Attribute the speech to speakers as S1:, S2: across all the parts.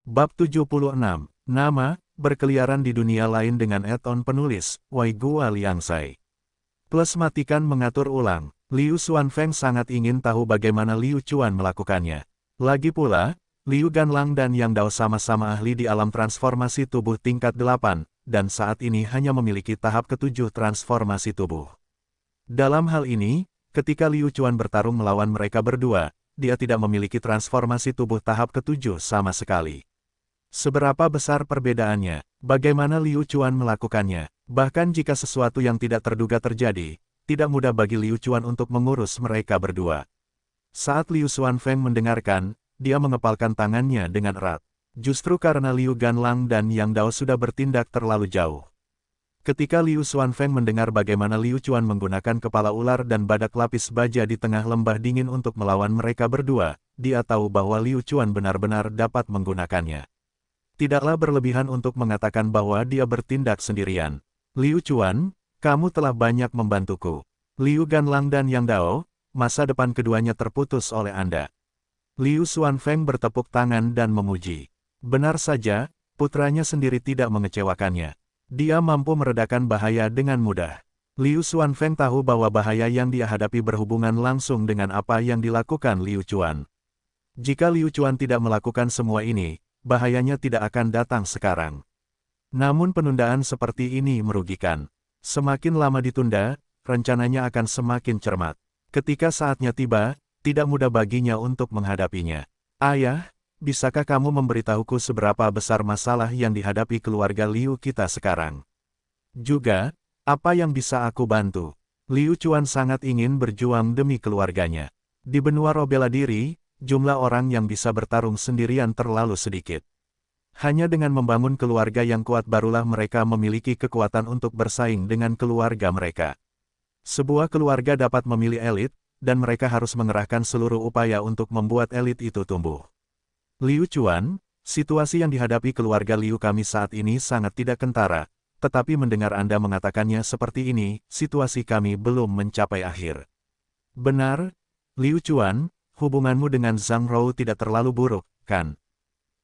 S1: Bab 76. Nama, berkeliaran di dunia lain dengan add-on penulis, Wai Gua Liangsai. Plus matikan mengatur ulang. Liu Xuanfeng sangat ingin tahu bagaimana Liu Chuan melakukannya. Lagi pula, Liu Ganlang dan Yang Dao sama-sama ahli di alam transformasi tubuh tingkat 8, dan saat ini hanya memiliki tahap ke-7 transformasi tubuh. Dalam hal ini, ketika Liu Chuan bertarung melawan mereka berdua, dia tidak memiliki transformasi tubuh tahap ke-7 sama sekali. Seberapa besar perbedaannya? Bagaimana Liu Chuan melakukannya? Bahkan jika sesuatu yang tidak terduga terjadi, tidak mudah bagi Liu Chuan untuk mengurus mereka berdua. Saat Liu Xuanfeng mendengarkan, dia mengepalkan tangannya dengan erat. Justru karena Liu Ganlang dan Yang Dao sudah bertindak terlalu jauh. Ketika Liu Xuanfeng mendengar bagaimana Liu Chuan menggunakan kepala ular dan badak lapis baja di tengah lembah dingin untuk melawan mereka berdua, dia tahu bahwa Liu Chuan benar-benar dapat menggunakannya. Tidaklah berlebihan untuk mengatakan bahwa dia bertindak sendirian. Liu Chuan, kamu telah banyak membantuku. Liu Ganlang dan Yang Dao, masa depan keduanya terputus oleh Anda. Liu Xuanfeng bertepuk tangan dan memuji. Benar saja, putranya sendiri tidak mengecewakannya. Dia mampu meredakan bahaya dengan mudah. Liu Xuanfeng tahu bahwa bahaya yang dia hadapi berhubungan langsung dengan apa yang dilakukan Liu Chuan. Jika Liu Chuan tidak melakukan semua ini, bahayanya tidak akan datang sekarang. Namun penundaan seperti ini merugikan. Semakin lama ditunda, rencananya akan semakin cermat. Ketika saatnya tiba, tidak mudah baginya untuk menghadapinya. Ayah, bisakah kamu memberitahuku seberapa besar masalah yang dihadapi keluarga Liu kita sekarang? Juga, apa yang bisa aku bantu? Liu Chuan sangat ingin berjuang demi keluarganya. Di benua bela diri, jumlah orang yang bisa bertarung sendirian terlalu sedikit. Hanya dengan membangun keluarga yang kuat barulah mereka memiliki kekuatan untuk bersaing dengan keluarga mereka. Sebuah keluarga dapat memilih elit, dan mereka harus mengerahkan seluruh upaya untuk membuat elit itu tumbuh. Liu Chuan, situasi yang dihadapi keluarga Liu kami saat ini sangat tidak kentara, tetapi mendengar Anda mengatakannya seperti ini, situasi kami belum mencapai akhir. Benar, Liu Chuan, hubunganmu dengan Zhang Rou tidak terlalu buruk, kan?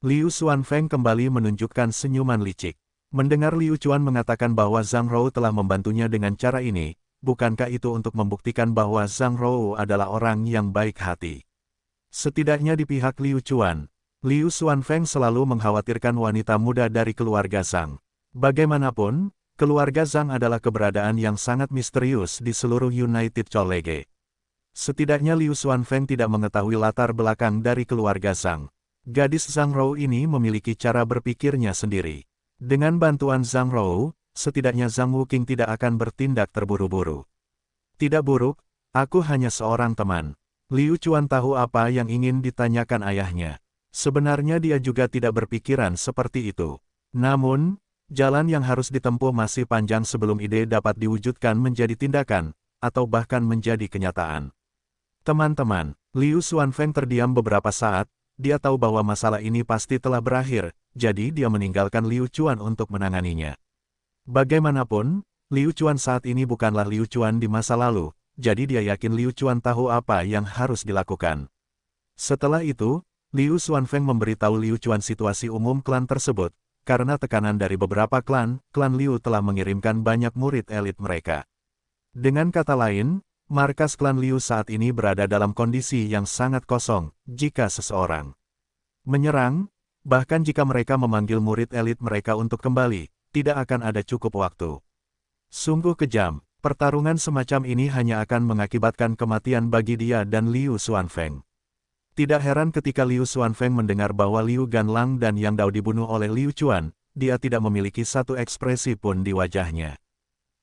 S1: Liu Xuanfeng kembali menunjukkan senyuman licik. Mendengar Liu Chuan mengatakan bahwa Zhang Rou telah membantunya dengan cara ini, bukankah itu untuk membuktikan bahwa Zhang Rou adalah orang yang baik hati? Setidaknya di pihak Liu Chuan, Liu Xuanfeng selalu mengkhawatirkan wanita muda dari keluarga Zhang. Bagaimanapun, keluarga Zhang adalah keberadaan yang sangat misterius di seluruh United Colleague. Setidaknya Liu Xuanfeng tidak mengetahui latar belakang dari keluarga Zhang. Gadis Zhang Rou ini memiliki cara berpikirnya sendiri. Dengan bantuan Zhang Rou, setidaknya Zhang Wuqing tidak akan bertindak terburu-buru. Tidak buruk, aku hanya seorang teman. Liu Chuan tahu apa yang ingin ditanyakan ayahnya. Sebenarnya dia juga tidak berpikiran seperti itu. Namun, jalan yang harus ditempuh masih panjang sebelum ide dapat diwujudkan menjadi tindakan, atau bahkan menjadi kenyataan. Teman-teman, Liu Xuanfeng terdiam beberapa saat. Dia tahu bahwa masalah ini pasti telah berakhir, jadi dia meninggalkan Liu Chuan untuk menanganinya. Bagaimanapun, Liu Chuan saat ini bukanlah Liu Chuan di masa lalu, jadi dia yakin Liu Chuan tahu apa yang harus dilakukan. Setelah itu, Liu Xuanfeng memberitahu Liu Chuan situasi umum klan tersebut, karena tekanan dari beberapa klan Liu telah mengirimkan banyak murid elit mereka. Dengan kata lain, markas klan Liu saat ini berada dalam kondisi yang sangat kosong, jika seseorang menyerang, bahkan jika mereka memanggil murid elit mereka untuk kembali, tidak akan ada cukup waktu. Sungguh kejam, pertarungan semacam ini hanya akan mengakibatkan kematian bagi dia dan Liu Xuanfeng. Tidak heran ketika Liu Xuanfeng mendengar bahwa Liu Ganlang dan Yang Dao dibunuh oleh Liu Chuan, dia tidak memiliki satu ekspresi pun di wajahnya.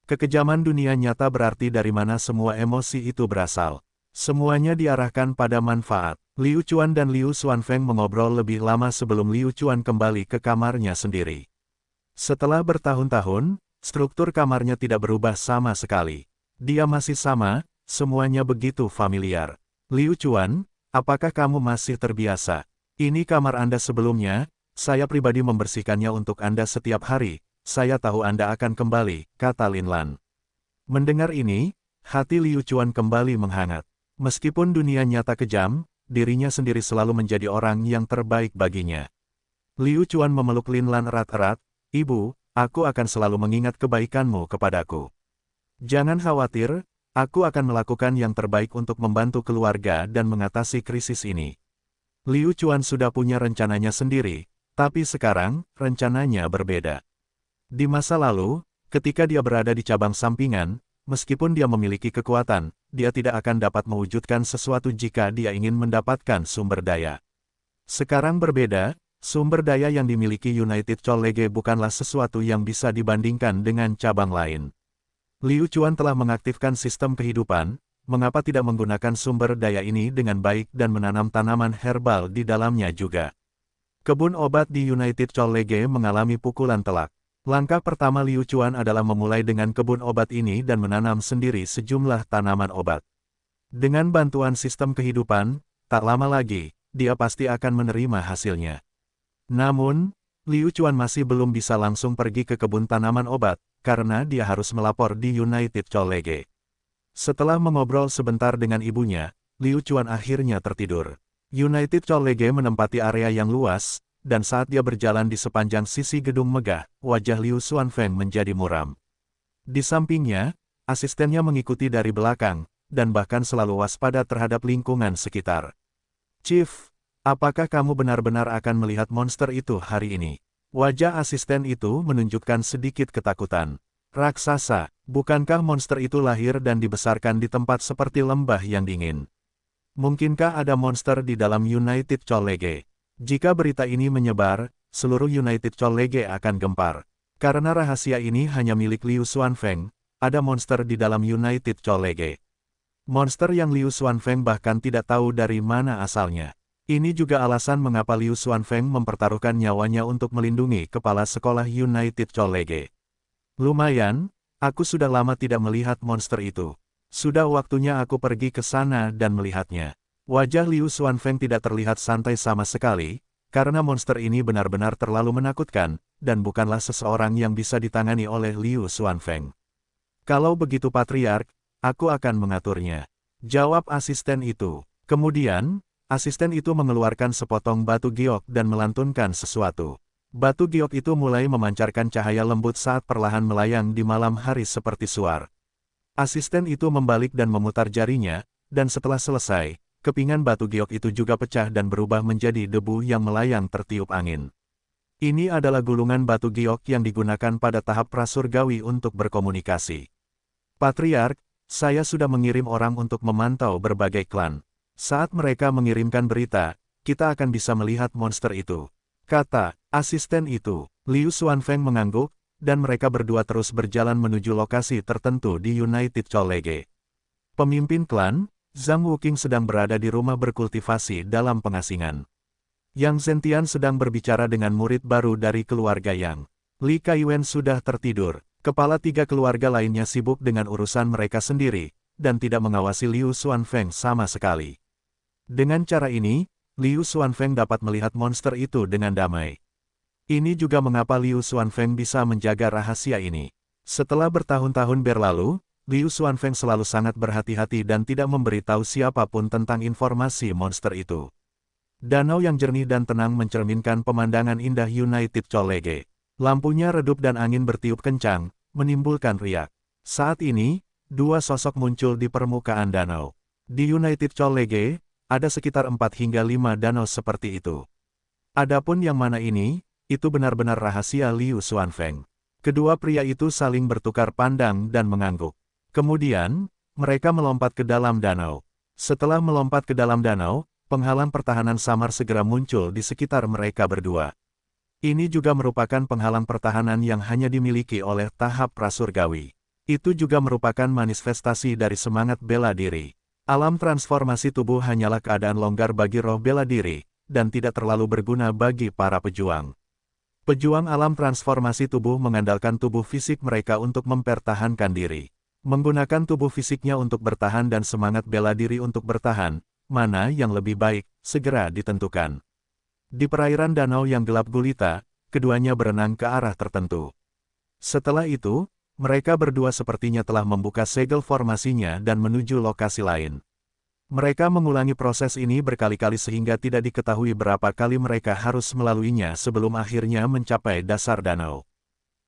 S1: Kekejaman dunia nyata berarti dari mana semua emosi itu berasal. Semuanya diarahkan pada manfaat. Liu Chuan dan Liu Xuanfeng mengobrol lebih lama sebelum Liu Chuan kembali ke kamarnya sendiri. Setelah bertahun-tahun, struktur kamarnya tidak berubah sama sekali. Dia masih sama, semuanya begitu familiar. Liu Chuan, apakah kamu masih terbiasa? Ini kamar Anda sebelumnya, saya pribadi membersihkannya untuk Anda setiap hari. Saya tahu Anda akan kembali, kata Lin Lan. Mendengar ini, hati Liu Chuan kembali menghangat. Meskipun dunia nyata kejam, dirinya sendiri selalu menjadi orang yang terbaik baginya. Liu Chuan memeluk Lin Lan erat-erat, "Ibu, aku akan selalu mengingat kebaikanmu kepadaku. Jangan khawatir, aku akan melakukan yang terbaik untuk membantu keluarga dan mengatasi krisis ini." Liu Chuan sudah punya rencananya sendiri, tapi sekarang, rencananya berbeda. Di masa lalu, ketika dia berada di cabang sampingan, meskipun dia memiliki kekuatan, dia tidak akan dapat mewujudkan sesuatu jika dia ingin mendapatkan sumber daya. Sekarang berbeda, sumber daya yang dimiliki United Colleague bukanlah sesuatu yang bisa dibandingkan dengan cabang lain. Liu Chuan telah mengaktifkan sistem kehidupan, mengapa tidak menggunakan sumber daya ini dengan baik dan menanam tanaman herbal di dalamnya juga. Kebun obat di United Colleague mengalami pukulan telak. Langkah pertama Liu Chuan adalah memulai dengan kebun obat ini dan menanam sendiri sejumlah tanaman obat. Dengan bantuan sistem kehidupan, tak lama lagi, dia pasti akan menerima hasilnya. Namun, Liu Chuan masih belum bisa langsung pergi ke kebun tanaman obat, karena dia harus melapor di United Colleague. Setelah mengobrol sebentar dengan ibunya, Liu Chuan akhirnya tertidur. United Colleague menempati area yang luas, dan saat dia berjalan di sepanjang sisi gedung megah, wajah Liu Xuanfeng menjadi muram. Di sampingnya, asistennya mengikuti dari belakang, dan bahkan selalu waspada terhadap lingkungan sekitar. "Chief, apakah kamu benar-benar akan melihat monster itu hari ini?" Wajah asisten itu menunjukkan sedikit ketakutan. "Raksasa, bukankah monster itu lahir dan dibesarkan di tempat seperti lembah yang dingin? Mungkinkah ada monster di dalam United Colleague? Jika berita ini menyebar, seluruh United Colleague akan gempar. Karena rahasia ini hanya milik Liu Xuanfeng, ada monster di dalam United Colleague. Monster yang Liu Xuanfeng bahkan tidak tahu dari mana asalnya. Ini juga alasan mengapa Liu Xuanfeng mempertaruhkan nyawanya untuk melindungi kepala sekolah United Colleague. Lumayan, aku sudah lama tidak melihat monster itu. Sudah waktunya aku pergi ke sana dan melihatnya." Wajah Liu Xuanfeng tidak terlihat santai sama sekali, karena monster ini benar-benar terlalu menakutkan, dan bukanlah seseorang yang bisa ditangani oleh Liu Xuanfeng. "Kalau begitu Patriark, aku akan mengaturnya," jawab asisten itu. Kemudian, asisten itu mengeluarkan sepotong batu giok dan melantunkan sesuatu. Batu giok itu mulai memancarkan cahaya lembut saat perlahan melayang di malam hari seperti suar. Asisten itu membalik dan memutar jarinya, dan setelah selesai, kepingan batu giok itu juga pecah dan berubah menjadi debu yang melayang tertiup angin. Ini adalah gulungan batu giok yang digunakan pada tahap prasurgawi untuk berkomunikasi. "Patriark, saya sudah mengirim orang untuk memantau berbagai klan. Saat mereka mengirimkan berita, kita akan bisa melihat monster itu," kata asisten itu. Liu Xuanfeng mengangguk, dan mereka berdua terus berjalan menuju lokasi tertentu di United Colleague. Pemimpin klan, Zhang Wuqing sedang berada di rumah berkultivasi dalam pengasingan. Yang Zentian sedang berbicara dengan murid baru dari keluarga Yang. Li Kaiwen sudah tertidur. Kepala tiga keluarga lainnya sibuk dengan urusan mereka sendiri, dan tidak mengawasi Liu Xuanfeng sama sekali. Dengan cara ini, Liu Xuanfeng dapat melihat monster itu dengan damai. Ini juga mengapa Liu Xuanfeng bisa menjaga rahasia ini. Setelah bertahun-tahun berlalu, Liu Xuanfeng selalu sangat berhati-hati dan tidak memberitahu siapapun tentang informasi monster itu. Danau yang jernih dan tenang mencerminkan pemandangan indah United Colleague. Lampunya redup dan angin bertiup kencang, menimbulkan riak. Saat ini, dua sosok muncul di permukaan danau. Di United Colleague, ada sekitar 4 hingga 5 danau seperti itu. Adapun yang mana ini, itu benar-benar rahasia Liu Xuanfeng. Kedua pria itu saling bertukar pandang dan mengangguk. Kemudian, mereka melompat ke dalam danau. Setelah melompat ke dalam danau, penghalang pertahanan samar segera muncul di sekitar mereka berdua. Ini juga merupakan penghalang pertahanan yang hanya dimiliki oleh tahap prasurgawi. Itu juga merupakan manifestasi dari semangat bela diri. Alam transformasi tubuh hanyalah keadaan longgar bagi roh bela diri, dan tidak terlalu berguna bagi para pejuang. Pejuang alam transformasi tubuh mengandalkan tubuh fisik mereka untuk mempertahankan diri. Menggunakan tubuh fisiknya untuk bertahan dan semangat bela diri untuk bertahan, mana yang lebih baik, segera ditentukan. Di perairan danau yang gelap gulita, keduanya berenang ke arah tertentu. Setelah itu, mereka berdua sepertinya telah membuka segel formasinya dan menuju lokasi lain. Mereka mengulangi proses ini berkali-kali sehingga tidak diketahui berapa kali mereka harus melaluinya sebelum akhirnya mencapai dasar danau.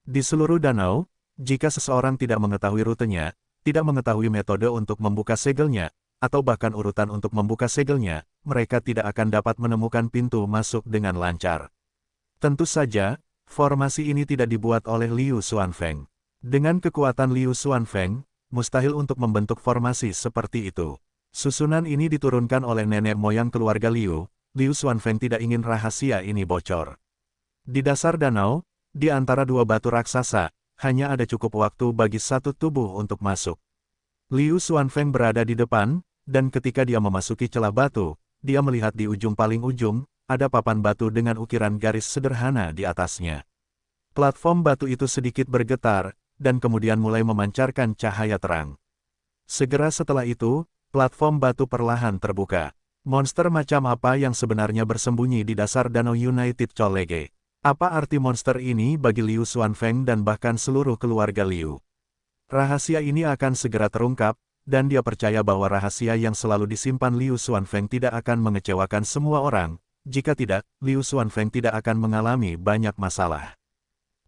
S1: Di seluruh danau, jika seseorang tidak mengetahui rutenya, tidak mengetahui metode untuk membuka segelnya, atau bahkan urutan untuk membuka segelnya, mereka tidak akan dapat menemukan pintu masuk dengan lancar. Tentu saja, formasi ini tidak dibuat oleh Liu Xuanfeng. Dengan kekuatan Liu Xuanfeng, mustahil untuk membentuk formasi seperti itu. Susunan ini diturunkan oleh nenek moyang keluarga Liu. Liu Xuanfeng tidak ingin rahasia ini bocor. Di dasar danau, di antara dua batu raksasa, hanya ada cukup waktu bagi satu tubuh untuk masuk. Liu Xuanfeng berada di depan, dan ketika dia memasuki celah batu, dia melihat di ujung paling ujung, ada papan batu dengan ukiran garis sederhana di atasnya. Platform batu itu sedikit bergetar, dan kemudian mulai memancarkan cahaya terang. Segera setelah itu, platform batu perlahan terbuka. Monster macam apa yang sebenarnya bersembunyi di dasar Danau United Chollege? Apa arti monster ini bagi Liu Xuanfeng dan bahkan seluruh keluarga Liu? Rahasia ini akan segera terungkap, dan dia percaya bahwa rahasia yang selalu disimpan Liu Xuanfeng tidak akan mengecewakan semua orang. Jika tidak, Liu Xuanfeng tidak akan mengalami banyak masalah.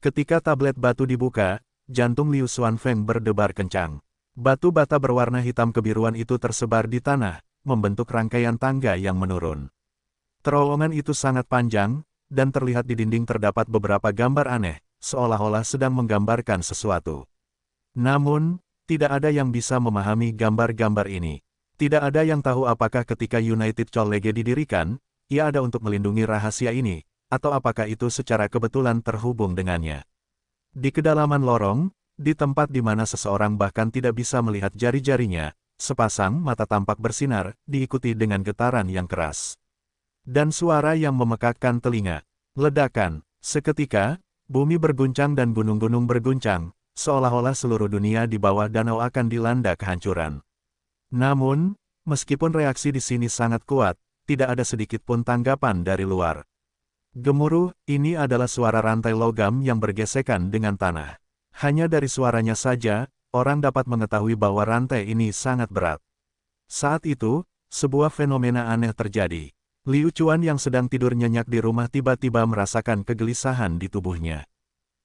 S1: Ketika tablet batu dibuka, jantung Liu Xuanfeng berdebar kencang. Batu bata berwarna hitam kebiruan itu tersebar di tanah, membentuk rangkaian tangga yang menurun. Terowongan itu sangat panjang, dan terlihat di dinding terdapat beberapa gambar aneh, seolah-olah sedang menggambarkan sesuatu. Namun, tidak ada yang bisa memahami gambar-gambar ini. Tidak ada yang tahu apakah ketika United Chollege didirikan, ia ada untuk melindungi rahasia ini, atau apakah itu secara kebetulan terhubung dengannya. Di kedalaman lorong, di tempat di mana seseorang bahkan tidak bisa melihat jari-jarinya, sepasang mata tampak bersinar, diikuti dengan getaran yang keras. Dan suara yang memekakkan telinga. Ledakan. Seketika, bumi berguncang dan gunung-gunung berguncang, seolah-olah seluruh dunia di bawah danau akan dilanda kehancuran. Namun, meskipun reaksi di sini sangat kuat, tidak ada sedikit pun tanggapan dari luar. Gemuruh, ini adalah suara rantai logam yang bergesekan dengan tanah. Hanya dari suaranya saja, orang dapat mengetahui bahwa rantai ini sangat berat. Saat itu, sebuah fenomena aneh terjadi. Liu Chuan yang sedang tidur nyenyak di rumah tiba-tiba merasakan kegelisahan di tubuhnya.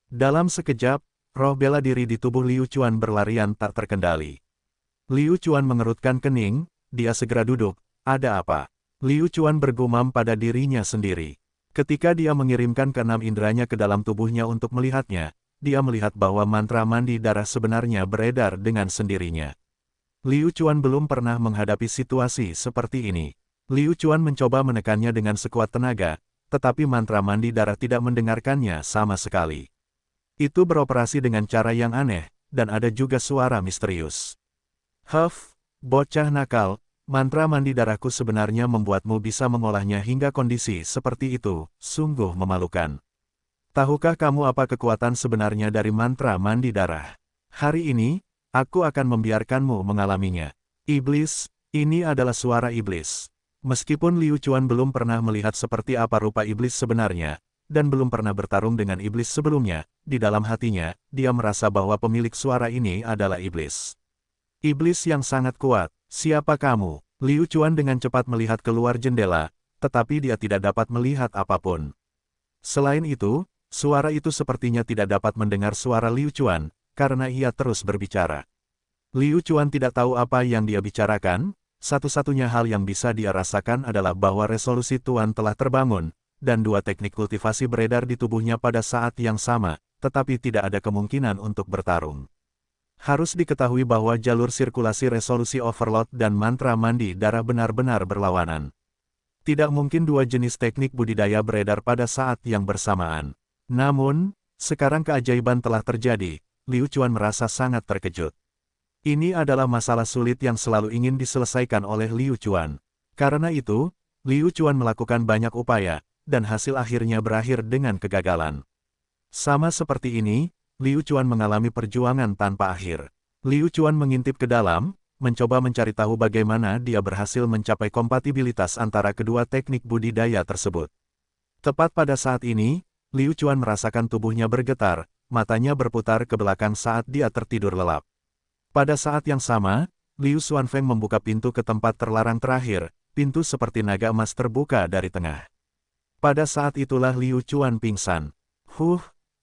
S1: Dalam sekejap, roh bela diri di tubuh Liu Chuan berlarian tak terkendali. Liu Chuan mengerutkan kening, dia segera duduk. Ada apa? Liu Chuan bergumam pada dirinya sendiri. Ketika dia mengirimkan keenam inderanya ke dalam tubuhnya untuk melihatnya, dia melihat bahwa mantra mandi darah sebenarnya beredar dengan sendirinya. Liu Chuan belum pernah menghadapi situasi seperti ini. Liu Chuan mencoba menekannya dengan sekuat tenaga, tetapi mantra mandi darah tidak mendengarkannya sama sekali. Itu beroperasi dengan cara yang aneh, dan ada juga suara misterius. Huff, bocah nakal, mantra mandi darahku sebenarnya membuatmu bisa mengolahnya hingga kondisi seperti itu, sungguh memalukan. Tahukah kamu apa kekuatan sebenarnya dari mantra mandi darah? Hari ini, aku akan membiarkanmu mengalaminya. Iblis, ini adalah suara iblis. Meskipun Liu Chuan belum pernah melihat seperti apa rupa iblis sebenarnya, dan belum pernah bertarung dengan iblis sebelumnya, di dalam hatinya, dia merasa bahwa pemilik suara ini adalah iblis. Iblis yang sangat kuat, siapa kamu? Liu Chuan dengan cepat melihat keluar jendela, tetapi dia tidak dapat melihat apapun. Selain itu, suara itu sepertinya tidak dapat mendengar suara Liu Chuan, karena ia terus berbicara. Liu Chuan tidak tahu apa yang dia bicarakan, satu-satunya hal yang bisa dia rasakan adalah bahwa resolusi Tuan telah terbangun, dan dua teknik kultivasi beredar di tubuhnya pada saat yang sama, tetapi tidak ada kemungkinan untuk bertarung. Harus diketahui bahwa jalur sirkulasi resolusi overload dan mantra mandi darah benar-benar berlawanan. Tidak mungkin dua jenis teknik budidaya beredar pada saat yang bersamaan. Namun, sekarang keajaiban telah terjadi, Liu Chuan merasa sangat terkejut. Ini adalah masalah sulit yang selalu ingin diselesaikan oleh Liu Chuan. Karena itu, Liu Chuan melakukan banyak upaya, dan hasil akhirnya berakhir dengan kegagalan. Sama seperti ini, Liu Chuan mengalami perjuangan tanpa akhir. Liu Chuan mengintip ke dalam, mencoba mencari tahu bagaimana dia berhasil mencapai kompatibilitas antara kedua teknik budidaya tersebut. Tepat pada saat ini, Liu Chuan merasakan tubuhnya bergetar, matanya berputar ke belakang saat dia tertidur lelap. Pada saat yang sama, Liu Xuanfeng membuka pintu ke tempat terlarang terakhir, pintu seperti naga emas terbuka dari tengah. Pada saat itulah Liu Chuan pingsan.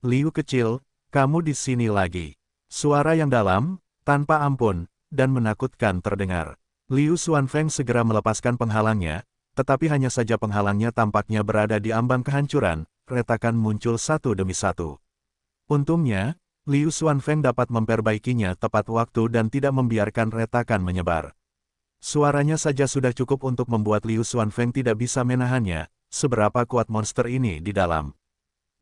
S1: Liu kecil, kamu di sini lagi. Suara yang dalam, tanpa ampun, dan menakutkan terdengar. Liu Xuanfeng segera melepaskan penghalangnya, tetapi hanya saja penghalangnya tampaknya berada di ambang kehancuran, retakan muncul satu demi satu. Untungnya, Liu Xuanfeng dapat memperbaikinya tepat waktu dan tidak membiarkan retakan menyebar. Suaranya saja sudah cukup untuk membuat Liu Xuanfeng tidak bisa menahannya, seberapa kuat monster ini di dalam.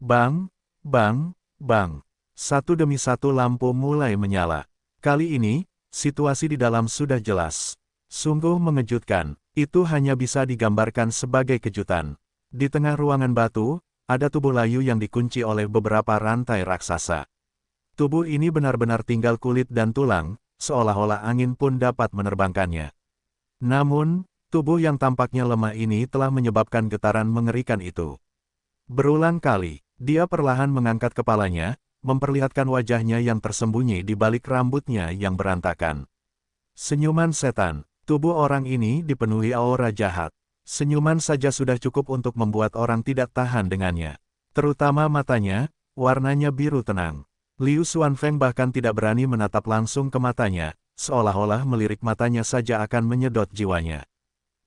S1: Bang, bang, bang. Satu demi satu lampu mulai menyala. Kali ini, situasi di dalam sudah jelas. Sungguh mengejutkan, itu hanya bisa digambarkan sebagai kejutan. Di tengah ruangan batu, ada tubuh layu yang dikunci oleh beberapa rantai raksasa. Tubuh ini benar-benar tinggal kulit dan tulang, seolah-olah angin pun dapat menerbangkannya. Namun, tubuh yang tampaknya lemah ini telah menyebabkan getaran mengerikan itu. Berulang kali, dia perlahan mengangkat kepalanya, memperlihatkan wajahnya yang tersembunyi di balik rambutnya yang berantakan. Senyuman setan, tubuh orang ini dipenuhi aura jahat. Senyuman saja sudah cukup untuk membuat orang tidak tahan dengannya. Terutama matanya, warnanya biru tenang. Liu Xuanfeng bahkan tidak berani menatap langsung ke matanya, seolah-olah melirik matanya saja akan menyedot jiwanya.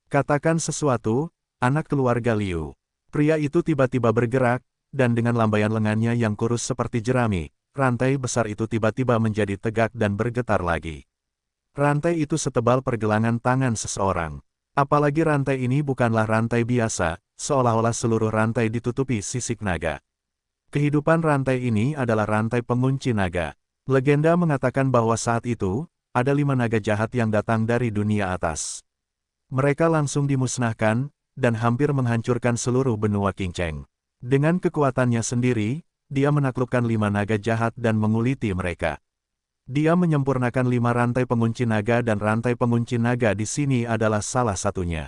S1: Katakan sesuatu, anak keluarga Liu. Pria itu tiba-tiba bergerak, dan dengan lambaian lengannya yang kurus seperti jerami, rantai besar itu tiba-tiba menjadi tegak dan bergetar lagi. Rantai itu setebal pergelangan tangan seseorang. Apalagi rantai ini bukanlah rantai biasa, seolah-olah seluruh rantai ditutupi sisik naga. Kehidupan rantai ini adalah rantai pengunci naga. Legenda mengatakan bahwa saat itu, ada 5 naga jahat yang datang dari dunia atas. Mereka langsung dimusnahkan, dan hampir menghancurkan seluruh benua Qingcheng. Dengan kekuatannya sendiri, dia menaklukkan 5 naga jahat dan menguliti mereka. Dia menyempurnakan 5 rantai pengunci naga dan rantai pengunci naga di sini adalah salah satunya.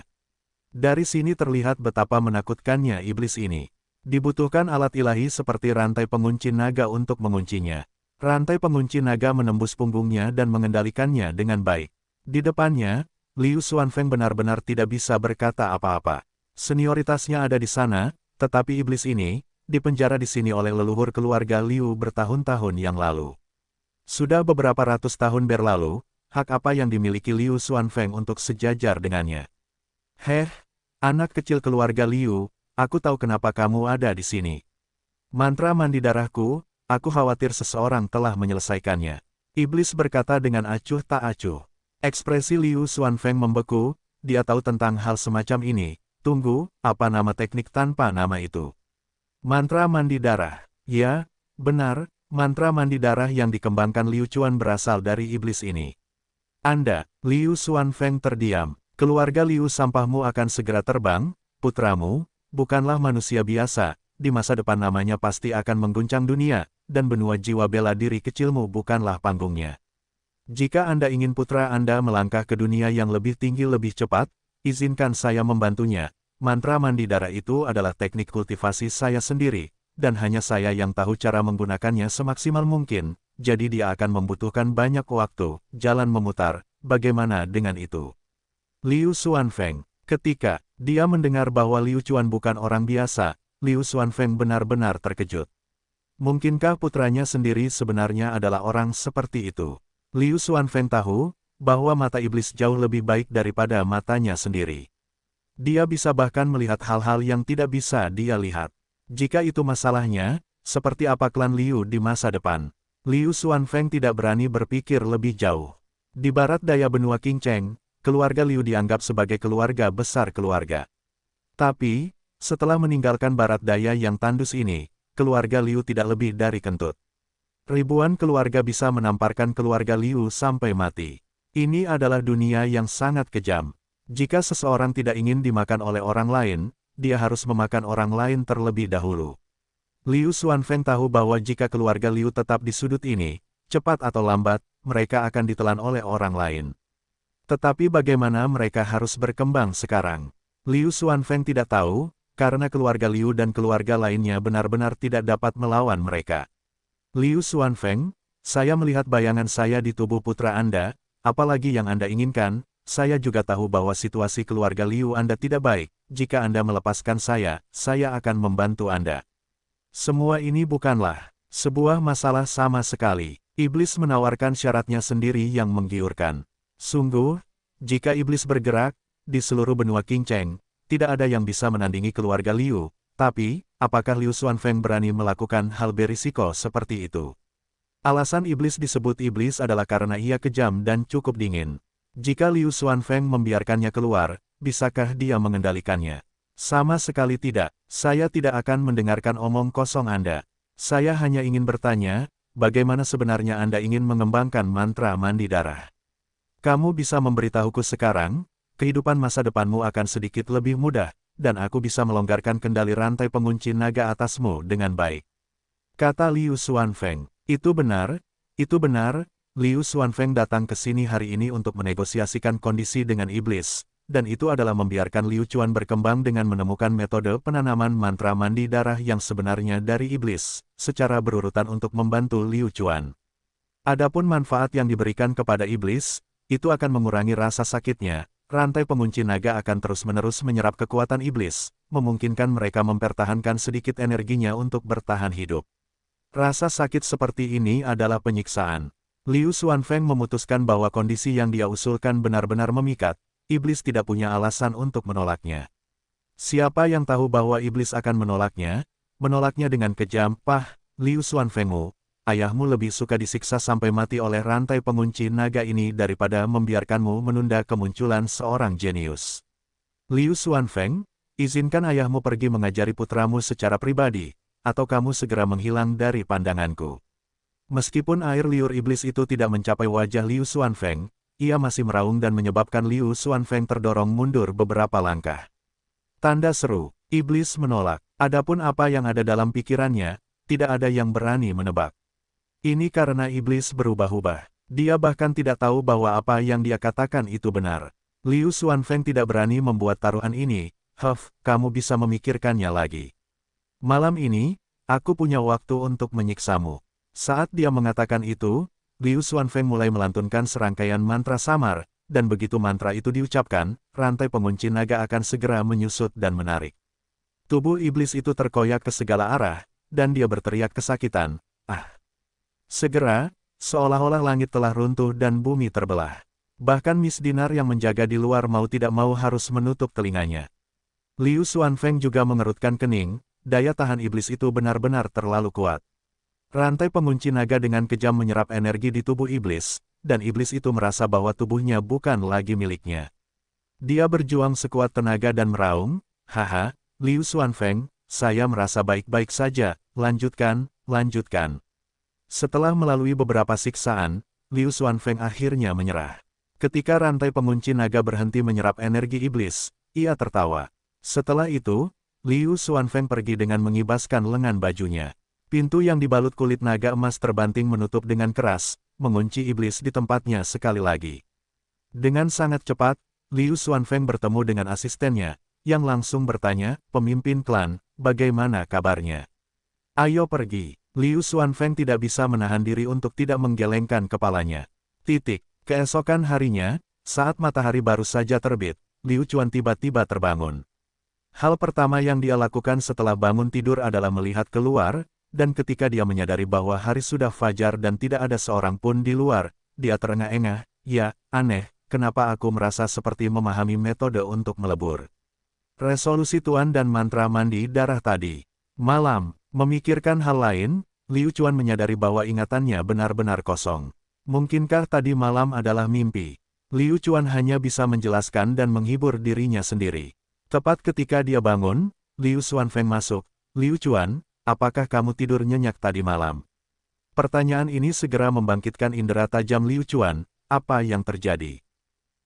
S1: Dari sini terlihat betapa menakutkannya iblis ini. Dibutuhkan alat ilahi seperti rantai pengunci naga untuk menguncinya. Rantai pengunci naga menembus punggungnya dan mengendalikannya dengan baik. Di depannya, Liu Xuanfeng benar-benar tidak bisa berkata apa-apa. Senioritasnya ada di sana, tetapi iblis ini, dipenjara di sini oleh leluhur keluarga Liu bertahun-tahun yang lalu. Sudah beberapa ratus tahun berlalu, hak apa yang dimiliki Liu Xuanfeng untuk sejajar dengannya? Anak kecil keluarga Liu, aku tahu kenapa kamu ada di sini. Mantra mandi darahku, aku khawatir seseorang telah menyelesaikannya. Iblis berkata dengan acuh tak acuh. Ekspresi Liu Xuanfeng membeku, dia tahu tentang hal semacam ini. Tunggu, apa nama teknik tanpa nama itu? Mantra mandi darah. Ya, benar, mantra mandi darah yang dikembangkan Liu Chuan berasal dari iblis ini. Anda, Liu Xuanfeng terdiam. Keluarga Liu sampahmu akan segera terbang, putramu, bukanlah manusia biasa, di masa depan namanya pasti akan mengguncang dunia, dan benua jiwa bela diri kecilmu bukanlah panggungnya. Jika Anda ingin putra Anda melangkah ke dunia yang lebih tinggi lebih cepat, izinkan saya membantunya. Mantra mandi darah itu adalah teknik kultivasi saya sendiri, dan hanya saya yang tahu cara menggunakannya semaksimal mungkin, jadi dia akan membutuhkan banyak waktu, jalan memutar, bagaimana dengan itu? Liu Xuanfeng, ketika dia mendengar bahwa Liu Chuan bukan orang biasa, Liu Xuanfeng benar-benar terkejut. Mungkinkah putranya sendiri sebenarnya adalah orang seperti itu? Liu Xuanfeng tahu bahwa mata iblis jauh lebih baik daripada matanya sendiri. Dia bisa bahkan melihat hal-hal yang tidak bisa dia lihat. Jika itu masalahnya, seperti apa klan Liu di masa depan? Liu Xuanfeng tidak berani berpikir lebih jauh. Di barat daya benua Qingcheng, keluarga Liu dianggap sebagai keluarga besar keluarga. Tapi, setelah meninggalkan barat daya yang tandus ini, keluarga Liu tidak lebih dari kentut. Ribuan keluarga bisa menamparkan keluarga Liu sampai mati. Ini adalah dunia yang sangat kejam. Jika seseorang tidak ingin dimakan oleh orang lain, dia harus memakan orang lain terlebih dahulu. Liu Xuanfeng tahu bahwa jika keluarga Liu tetap di sudut ini, cepat atau lambat, mereka akan ditelan oleh orang lain. Tetapi bagaimana mereka harus berkembang sekarang? Liu Xuanfeng tidak tahu, karena keluarga Liu dan keluarga lainnya benar-benar tidak dapat melawan mereka. Liu Xuanfeng, saya melihat bayangan saya di tubuh putra Anda, apalagi yang Anda inginkan, saya juga tahu bahwa situasi keluarga Liu Anda tidak baik. Jika Anda melepaskan saya akan membantu Anda. Semua ini bukanlah sebuah masalah sama sekali. Iblis menawarkan syaratnya sendiri yang menggiurkan. Sungguh, jika iblis bergerak, di seluruh benua Qingcheng, tidak ada yang bisa menandingi keluarga Liu. Tapi, apakah Liu Xuanfeng berani melakukan hal berisiko seperti itu? Alasan iblis disebut iblis adalah karena ia kejam dan cukup dingin. Jika Liu Xuanfeng membiarkannya keluar, bisakah dia mengendalikannya? Sama sekali tidak. Saya tidak akan mendengarkan omong kosong Anda. Saya hanya ingin bertanya, bagaimana sebenarnya Anda ingin mengembangkan mantra mandi darah? Kamu bisa memberitahuku sekarang, kehidupan masa depanmu akan sedikit lebih mudah, dan aku bisa melonggarkan kendali rantai pengunci naga atasmu dengan baik. Kata Liu Xuanfeng. Itu benar, itu benar. Liu Xuanfeng datang ke sini hari ini untuk menegosiasikan kondisi dengan iblis, dan itu adalah membiarkan Liu Chuan berkembang dengan menemukan metode penanaman mantra mandi darah yang sebenarnya dari iblis, secara berurutan untuk membantu Liu Chuan. Adapun manfaat yang diberikan kepada iblis, itu akan mengurangi rasa sakitnya. Rantai pengunci naga akan terus-menerus menyerap kekuatan iblis, memungkinkan mereka mempertahankan sedikit energinya untuk bertahan hidup. Rasa sakit seperti ini adalah penyiksaan. Liu Xuanfeng memutuskan bahwa kondisi yang dia usulkan benar-benar memikat. Iblis tidak punya alasan untuk menolaknya. Siapa yang tahu bahwa iblis akan menolaknya? Menolaknya dengan kejam. Pah, Liu Xuanfengmu, ayahmu lebih suka disiksa sampai mati oleh rantai pengunci naga ini daripada membiarkanmu menunda kemunculan seorang jenius. Liu Xuanfeng, izinkan ayahmu pergi mengajari putramu secara pribadi, atau kamu segera menghilang dari pandanganku. Meskipun air liur iblis itu tidak mencapai wajah Liu Xuanfeng, ia masih meraung dan menyebabkan Liu Xuanfeng terdorong mundur beberapa langkah. Tanda seru, iblis menolak. Adapun apa yang ada dalam pikirannya, tidak ada yang berani menebak. Ini karena iblis berubah-ubah. Dia bahkan tidak tahu bahwa apa yang dia katakan itu benar. Liu Xuanfeng tidak berani membuat taruhan ini. Kamu bisa memikirkannya lagi. Malam ini, aku punya waktu untuk menyiksamu. Saat dia mengatakan itu, Liu Xuanfeng mulai melantunkan serangkaian mantra samar, dan begitu mantra itu diucapkan, rantai pengunci naga akan segera menyusut dan menarik. Tubuh iblis itu terkoyak ke segala arah, dan dia berteriak kesakitan. Segera, seolah-olah langit telah runtuh dan bumi terbelah. Bahkan Miss Dinar yang menjaga di luar mau tidak mau harus menutup telinganya. Liu Xuanfeng juga mengerutkan kening, daya tahan iblis itu benar-benar terlalu kuat. Rantai pengunci naga dengan kejam menyerap energi di tubuh iblis, dan iblis itu merasa bahwa tubuhnya bukan lagi miliknya. Dia berjuang sekuat tenaga dan meraung, "Haha, Liu Xuanfeng, saya merasa baik-baik saja, lanjutkan, lanjutkan." Setelah melalui beberapa siksaan, Liu Xuanfeng akhirnya menyerah. Ketika rantai pengunci naga berhenti menyerap energi iblis, ia tertawa. Setelah itu, Liu Xuanfeng pergi dengan mengibaskan lengan bajunya. Pintu yang dibalut kulit naga emas terbanting menutup dengan keras, mengunci iblis di tempatnya sekali lagi. Dengan sangat cepat, Liu Xuanfeng bertemu dengan asistennya, yang langsung bertanya, "Pemimpin klan, bagaimana kabarnya?" "Ayo pergi." Liu Xuanfeng tidak bisa menahan diri untuk tidak menggelengkan kepalanya. Keesokan harinya, saat matahari baru saja terbit, Liu Chuan tiba-tiba terbangun. Hal pertama yang dia lakukan setelah bangun tidur adalah melihat keluar, dan ketika dia menyadari bahwa hari sudah fajar dan tidak ada seorang pun di luar, dia terengah-engah. "Ya, aneh, kenapa aku merasa seperti memahami metode untuk melebur. Resolusi Tuan dan mantra mandi darah tadi." Malam, memikirkan hal lain, Liu Chuan menyadari bahwa ingatannya benar-benar kosong. Mungkinkah tadi malam adalah mimpi? Liu Chuan hanya bisa menjelaskan dan menghibur dirinya sendiri. Tepat ketika dia bangun, Liu Xuanfeng masuk. "Liu Chuan, apakah kamu tidur nyenyak tadi malam?" Pertanyaan ini segera membangkitkan indera tajam Liu Chuan. Apa yang terjadi?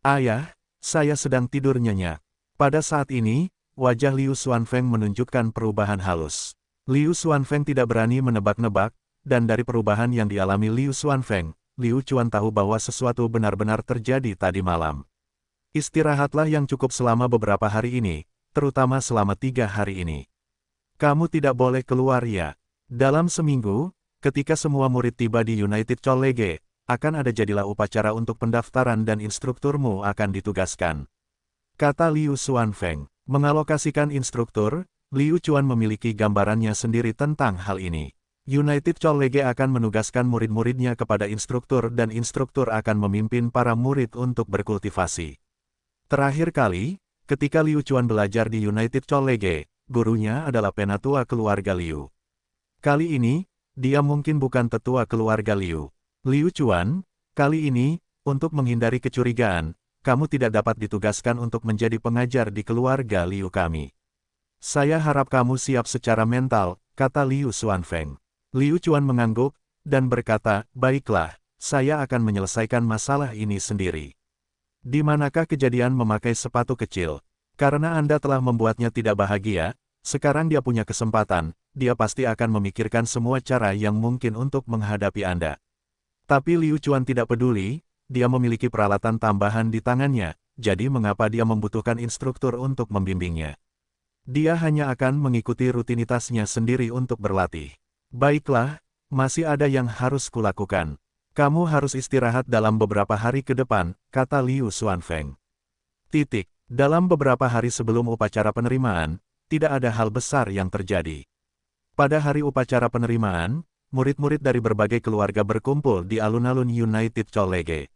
S1: "Ayah, saya sedang tidur nyenyak." Pada saat ini, wajah Liu Xuanfeng menunjukkan perubahan halus. Liu Xuanfeng tidak berani menebak-nebak, dan dari perubahan yang dialami Liu Xuanfeng, Liu Chuan tahu bahwa sesuatu benar-benar terjadi tadi malam. "Istirahatlah yang cukup selama beberapa hari ini, terutama selama 3 hari ini. Kamu tidak boleh keluar ya." Dalam seminggu, ketika semua murid tiba di United College, akan ada jadilah upacara untuk pendaftaran dan instrukturmu akan ditugaskan. Kata Liu Xuanfeng. Mengalokasikan instruktur, Liu Chuan memiliki gambarannya sendiri tentang hal ini. United College akan menugaskan murid-muridnya kepada instruktur dan instruktur akan memimpin para murid untuk berkultivasi. Terakhir kali, ketika Liu Chuan belajar di United College, gurunya adalah penatua keluarga Liu. Kali ini, dia mungkin bukan tetua keluarga Liu. Liu Chuan, kali ini, untuk menghindari kecurigaan, kamu tidak dapat ditugaskan untuk menjadi pengajar di keluarga Liu kami. Saya harap kamu siap secara mental, kata Liu Xuanfeng. Liu Chuan mengangguk, dan berkata, baiklah, saya akan menyelesaikan masalah ini sendiri. Di manakah kejadian memakai sepatu kecil? Karena Anda telah membuatnya tidak bahagia, sekarang dia punya kesempatan, dia pasti akan memikirkan semua cara yang mungkin untuk menghadapi Anda. Tapi Liu Chuan tidak peduli, dia memiliki peralatan tambahan di tangannya, jadi mengapa dia membutuhkan instruktur untuk membimbingnya? Dia hanya akan mengikuti rutinitasnya sendiri untuk berlatih. Baiklah, masih ada yang harus kulakukan. Kamu harus istirahat dalam beberapa hari ke depan, kata Liu Xuanfeng. Dalam beberapa hari sebelum upacara penerimaan, tidak ada hal besar yang terjadi. Pada hari upacara penerimaan, murid-murid dari berbagai keluarga berkumpul di alun-alun United College.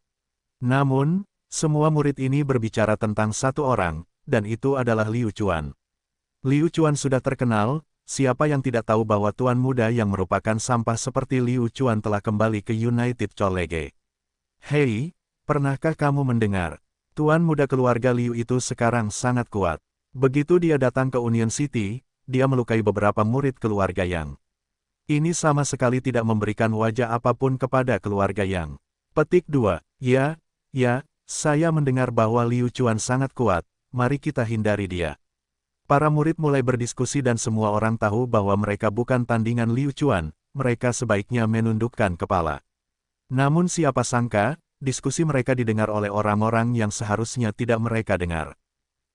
S1: Namun, semua murid ini berbicara tentang satu orang, dan itu adalah Liu Chuan. Liu Chuan sudah terkenal, siapa yang tidak tahu bahwa tuan muda yang merupakan sampah seperti Liu Chuan telah kembali ke United College. Hei, pernahkah kamu mendengar? Tuan muda keluarga Liu itu sekarang sangat kuat. Begitu dia datang ke Union City, dia melukai beberapa murid keluarga Yang. Ini sama sekali tidak memberikan wajah apapun kepada keluarga Yang. Petik 2. Ya, saya mendengar bahwa Liu Chuan sangat kuat, mari kita hindari dia. Para murid mulai berdiskusi dan semua orang tahu bahwa mereka bukan tandingan Liu Chuan, mereka sebaiknya menundukkan kepala. Namun siapa sangka, diskusi mereka didengar oleh orang-orang yang seharusnya tidak mereka dengar.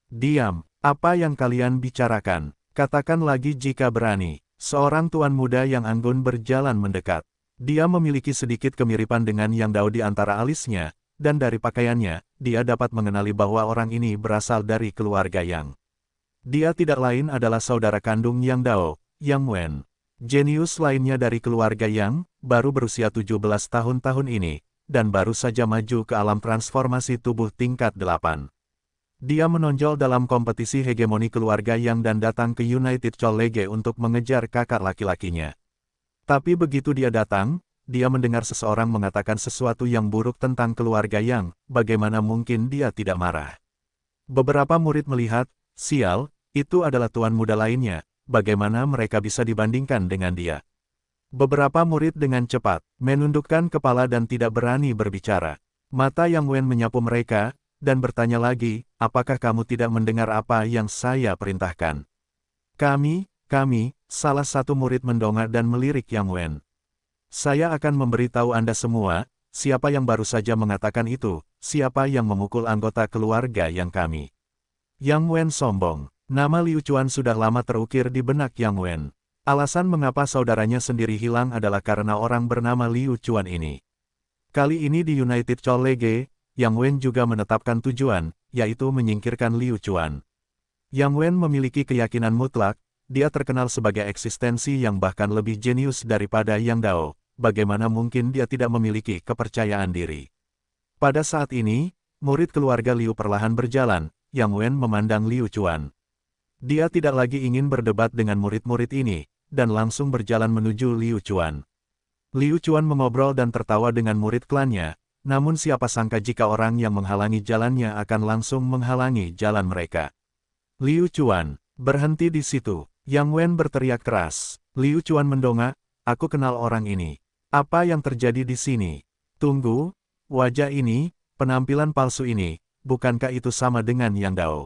S1: Diam, apa yang kalian bicarakan? Katakan lagi jika berani. Seorang tuan muda yang anggun berjalan mendekat. Dia memiliki sedikit kemiripan dengan Yang Dao di antara alisnya, dan dari pakaiannya, dia dapat mengenali bahwa orang ini berasal dari keluarga Yang. Dia tidak lain adalah saudara kandung Yang Dao, Yang Wen. Jenius lainnya dari keluarga Yang, baru berusia 17 tahun ini, dan baru saja maju ke alam transformasi tubuh tingkat 8. Dia menonjol dalam kompetisi hegemoni keluarga Yang dan datang ke United College untuk mengejar kakak laki-lakinya. Tapi begitu dia datang, dia mendengar seseorang mengatakan sesuatu yang buruk tentang keluarga Yang, bagaimana mungkin dia tidak marah. Beberapa murid melihat, sial, itu adalah tuan muda lainnya, bagaimana mereka bisa dibandingkan dengan dia. Beberapa murid dengan cepat, menundukkan kepala dan tidak berani berbicara. Mata Yang Wen menyapu mereka, dan bertanya lagi, apakah kamu tidak mendengar apa yang saya perintahkan? Kami, salah satu murid mendongak dan melirik Yang Wen. Saya akan memberitahu Anda semua, siapa yang baru saja mengatakan itu, siapa yang memukul anggota keluarga Yang kami. Yang Wen sombong. Nama Liu Chuan sudah lama terukir di benak Yang Wen. Alasan mengapa saudaranya sendiri hilang adalah karena orang bernama Liu Chuan ini. Kali ini di United College, Yang Wen juga menetapkan tujuan, yaitu menyingkirkan Liu Chuan. Yang Wen memiliki keyakinan mutlak, dia terkenal sebagai eksistensi yang bahkan lebih jenius daripada Yang Dao. Bagaimana mungkin dia tidak memiliki kepercayaan diri? Pada saat ini, murid keluarga Liu perlahan berjalan, Yang Wen memandang Liu Chuan. Dia tidak lagi ingin berdebat dengan murid-murid ini, dan langsung berjalan menuju Liu Chuan. Liu Chuan mengobrol dan tertawa dengan murid klannya, namun siapa sangka jika orang yang menghalangi jalannya akan langsung menghalangi jalan mereka. Liu Chuan, berhenti di situ. Yang Wen berteriak keras. Liu Chuan mendongak, aku kenal orang ini. Apa yang terjadi di sini? Tunggu, wajah ini, penampilan palsu ini, bukankah itu sama dengan Yang Dao?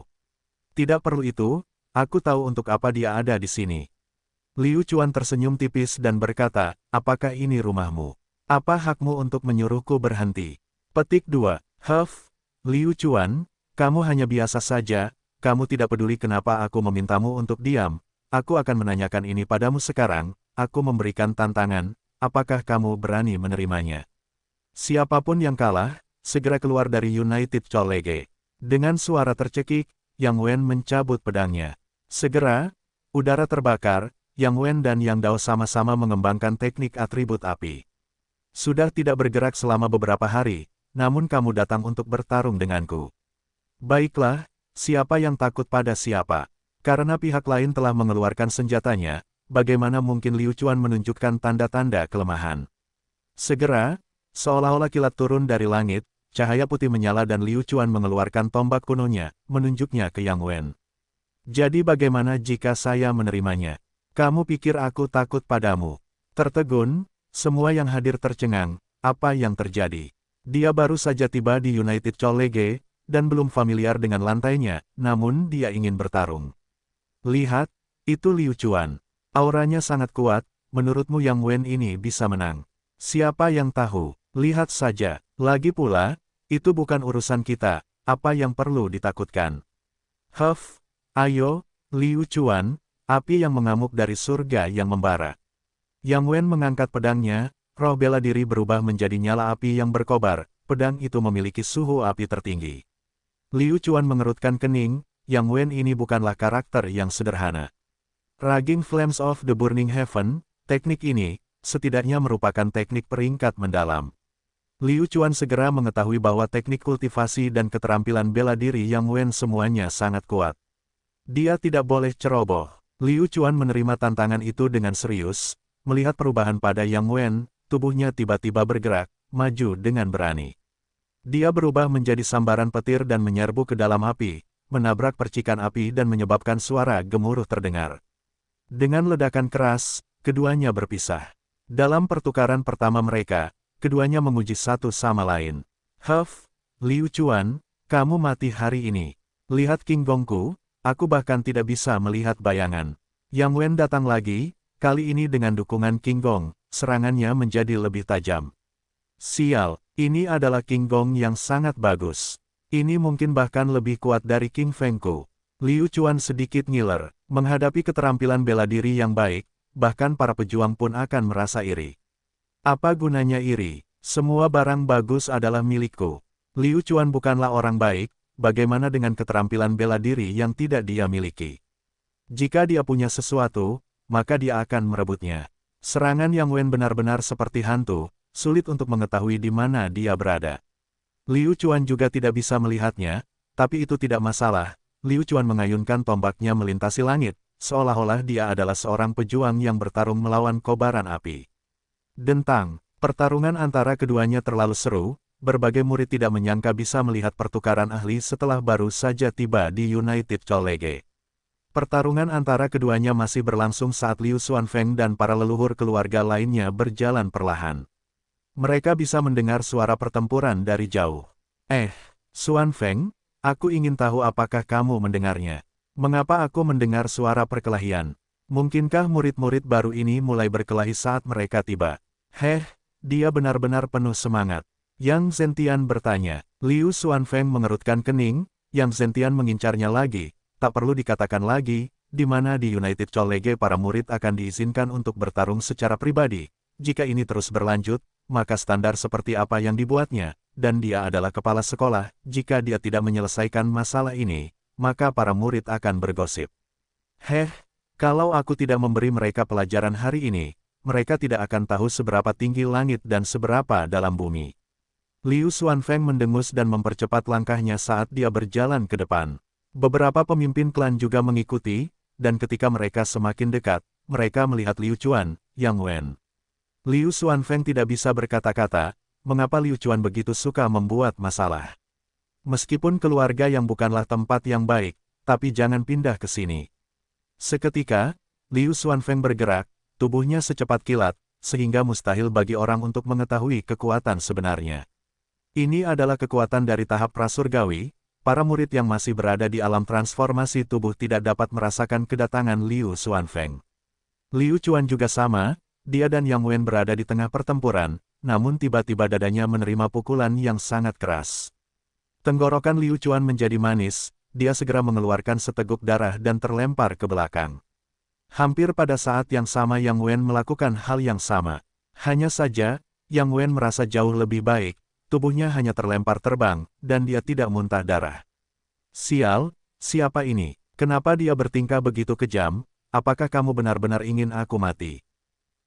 S1: Tidak perlu itu, aku tahu untuk apa dia ada di sini. Liu Chuan tersenyum tipis dan berkata, apakah ini rumahmu? Apa hakmu untuk menyuruhku berhenti? Petik 2. Liu Chuan, kamu hanya biasa saja, kamu tidak peduli kenapa aku memintamu untuk diam, aku akan menanyakan ini padamu sekarang, aku memberikan tantangan, apakah kamu berani menerimanya? Siapapun yang kalah, segera keluar dari United Colleague. Dengan suara tercekik, Yang Wen mencabut pedangnya. Segera, udara terbakar, Yang Wen dan Yang Dao sama-sama mengembangkan teknik atribut api. Sudah tidak bergerak selama beberapa hari, namun kamu datang untuk bertarung denganku. Baiklah, siapa yang takut pada siapa? Karena pihak lain telah mengeluarkan senjatanya, bagaimana mungkin Liu Chuan menunjukkan tanda-tanda kelemahan? Segera, seolah-olah kilat turun dari langit, cahaya putih menyala dan Liu Chuan mengeluarkan tombak kunonya, menunjuknya ke Yang Wen. Jadi bagaimana jika saya menerimanya? Kamu pikir aku takut padamu? Tertegun, semua yang hadir tercengang, apa yang terjadi? Dia baru saja tiba di United Colleague, dan belum familiar dengan lantainya, namun dia ingin bertarung. Lihat, itu Liu Chuan. Auranya sangat kuat, menurutmu Yang Wen ini bisa menang? Siapa yang tahu? Lihat saja. Lagi pula, itu bukan urusan kita, apa yang perlu ditakutkan? Huff, ayo, Liu Chuan, api yang mengamuk dari surga yang membara. Yang Wen mengangkat pedangnya, roh bela diri berubah menjadi nyala api yang berkobar, pedang itu memiliki suhu api tertinggi. Liu Chuan mengerutkan kening, Yang Wen ini bukanlah karakter yang sederhana. Raging Flames of the Burning Heaven, teknik ini, setidaknya merupakan teknik peringkat mendalam. Liu Chuan segera mengetahui bahwa teknik kultivasi dan keterampilan bela diri Yang Wen semuanya sangat kuat. Dia tidak boleh ceroboh. Liu Chuan menerima tantangan itu dengan serius, melihat perubahan pada Yang Wen, tubuhnya tiba-tiba bergerak, maju dengan berani. Dia berubah menjadi sambaran petir dan menyerbu ke dalam api, menabrak percikan api dan menyebabkan suara gemuruh terdengar. Dengan ledakan keras, keduanya berpisah. Dalam pertukaran pertama mereka, keduanya menguji satu sama lain. Huff, Liu Chuan, kamu mati hari ini. Lihat King Gongku, aku bahkan tidak bisa melihat bayangan. Yang Wen datang lagi, kali ini dengan dukungan King Gong, serangannya menjadi lebih tajam. Sial, ini adalah King Gong yang sangat bagus. Ini mungkin bahkan lebih kuat dari King Fengku. Liu Chuan sedikit ngiler, menghadapi keterampilan bela diri yang baik, bahkan para pejuang pun akan merasa iri. Apa gunanya iri? Semua barang bagus adalah milikku. Liu Chuan bukanlah orang baik, bagaimana dengan keterampilan bela diri yang tidak dia miliki? Jika dia punya sesuatu, maka dia akan merebutnya. Serangan Yang Wen benar-benar seperti hantu, sulit untuk mengetahui di mana dia berada. Liu Chuan juga tidak bisa melihatnya, tapi itu tidak masalah. Liu Chuan mengayunkan tombaknya melintasi langit, seolah-olah dia adalah seorang pejuang yang bertarung melawan kobaran api. Dentang, pertarungan antara keduanya terlalu seru, berbagai murid tidak menyangka bisa melihat pertukaran ahli setelah baru saja tiba di United Colleague. Pertarungan antara keduanya masih berlangsung saat Liu Xuanfeng dan para leluhur keluarga lainnya berjalan perlahan. Mereka bisa mendengar suara pertempuran dari jauh. Xuanfeng, aku ingin tahu apakah kamu mendengarnya. Mengapa aku mendengar suara perkelahian? Mungkinkah murid-murid baru ini mulai berkelahi saat mereka tiba? Dia benar-benar penuh semangat. Yang Zentian bertanya. Liu Xuanfeng mengerutkan kening, Yang Zentian mengincarnya lagi. Tak perlu dikatakan lagi, di mana di United Colleague para murid akan diizinkan untuk bertarung secara pribadi. Jika ini terus berlanjut, maka standar seperti apa yang dibuatnya, dan dia adalah kepala sekolah, jika dia tidak menyelesaikan masalah ini, maka para murid akan bergosip. Kalau aku tidak memberi mereka pelajaran hari ini, mereka tidak akan tahu seberapa tinggi langit dan seberapa dalam bumi. Liu Xuanfeng mendengus dan mempercepat langkahnya saat dia berjalan ke depan. Beberapa pemimpin klan juga mengikuti, dan ketika mereka semakin dekat, mereka melihat Liu Chuan, Yang Wen. Liu Xuanfeng tidak bisa berkata-kata, mengapa Liu Chuan begitu suka membuat masalah. Meskipun keluarga yang bukanlah tempat yang baik, tapi jangan pindah ke sini. Seketika, Liu Xuanfeng bergerak, tubuhnya secepat kilat, sehingga mustahil bagi orang untuk mengetahui kekuatan sebenarnya. Ini adalah kekuatan dari tahap prasurgawi, para murid yang masih berada di alam transformasi tubuh tidak dapat merasakan kedatangan Liu Xuanfeng. Liu Chuan juga sama. Dia dan Yang Wen berada di tengah pertempuran, namun tiba-tiba dadanya menerima pukulan yang sangat keras. Tenggorokan Liu Chuan menjadi manis, dia segera mengeluarkan seteguk darah dan terlempar ke belakang. Hampir pada saat yang sama Yang Wen melakukan hal yang sama. Hanya saja, Yang Wen merasa jauh lebih baik, tubuhnya hanya terlempar terbang, dan dia tidak muntah darah. Sial, siapa ini? Kenapa dia bertingkah begitu kejam? Apakah kamu benar-benar ingin aku mati?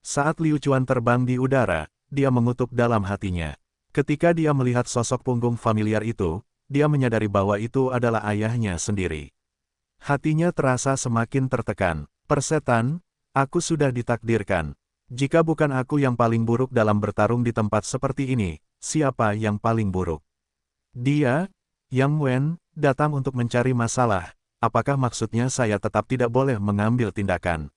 S1: Saat Liu Chuan terbang di udara, dia mengutuk dalam hatinya. Ketika dia melihat sosok punggung familiar itu, dia menyadari bahwa itu adalah ayahnya sendiri. Hatinya terasa semakin tertekan. Persetan, aku sudah ditakdirkan. Jika bukan aku yang paling buruk dalam bertarung di tempat seperti ini, siapa yang paling buruk? Dia, Yang Wen, datang untuk mencari masalah. Apakah maksudnya saya tetap tidak boleh mengambil tindakan?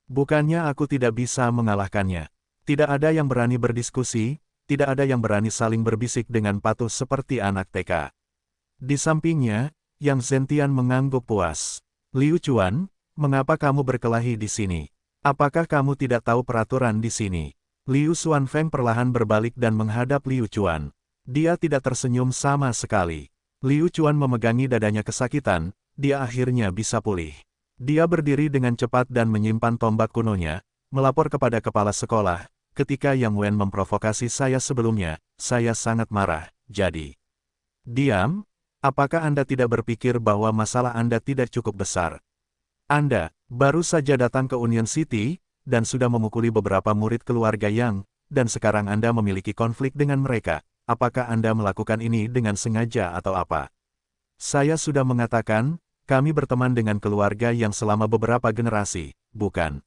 S1: Bukannya aku tidak bisa mengalahkannya. Tidak ada yang berani berdiskusi, tidak ada yang berani saling berbisik dengan patuh seperti anak TK. Di sampingnya, Yang Zentian mengangguk puas. Liu Chuan, mengapa kamu berkelahi di sini? Apakah kamu tidak tahu peraturan di sini? Liu Xuanfeng perlahan berbalik dan menghadap Liu Chuan. Dia tidak tersenyum sama sekali. Liu Chuan memegangi dadanya kesakitan, dia akhirnya bisa pulih. Dia berdiri dengan cepat dan menyimpan tombak kunonya, melapor kepada kepala sekolah, ketika Yang Wen memprovokasi saya sebelumnya, saya sangat marah, jadi. Diam, apakah Anda tidak berpikir bahwa masalah Anda tidak cukup besar? Anda baru saja datang ke Union City, dan sudah memukuli beberapa murid keluarga Yang, dan sekarang Anda memiliki konflik dengan mereka. Apakah Anda melakukan ini dengan sengaja atau apa? Saya sudah mengatakan, kami berteman dengan keluarga yang selama beberapa generasi, bukan?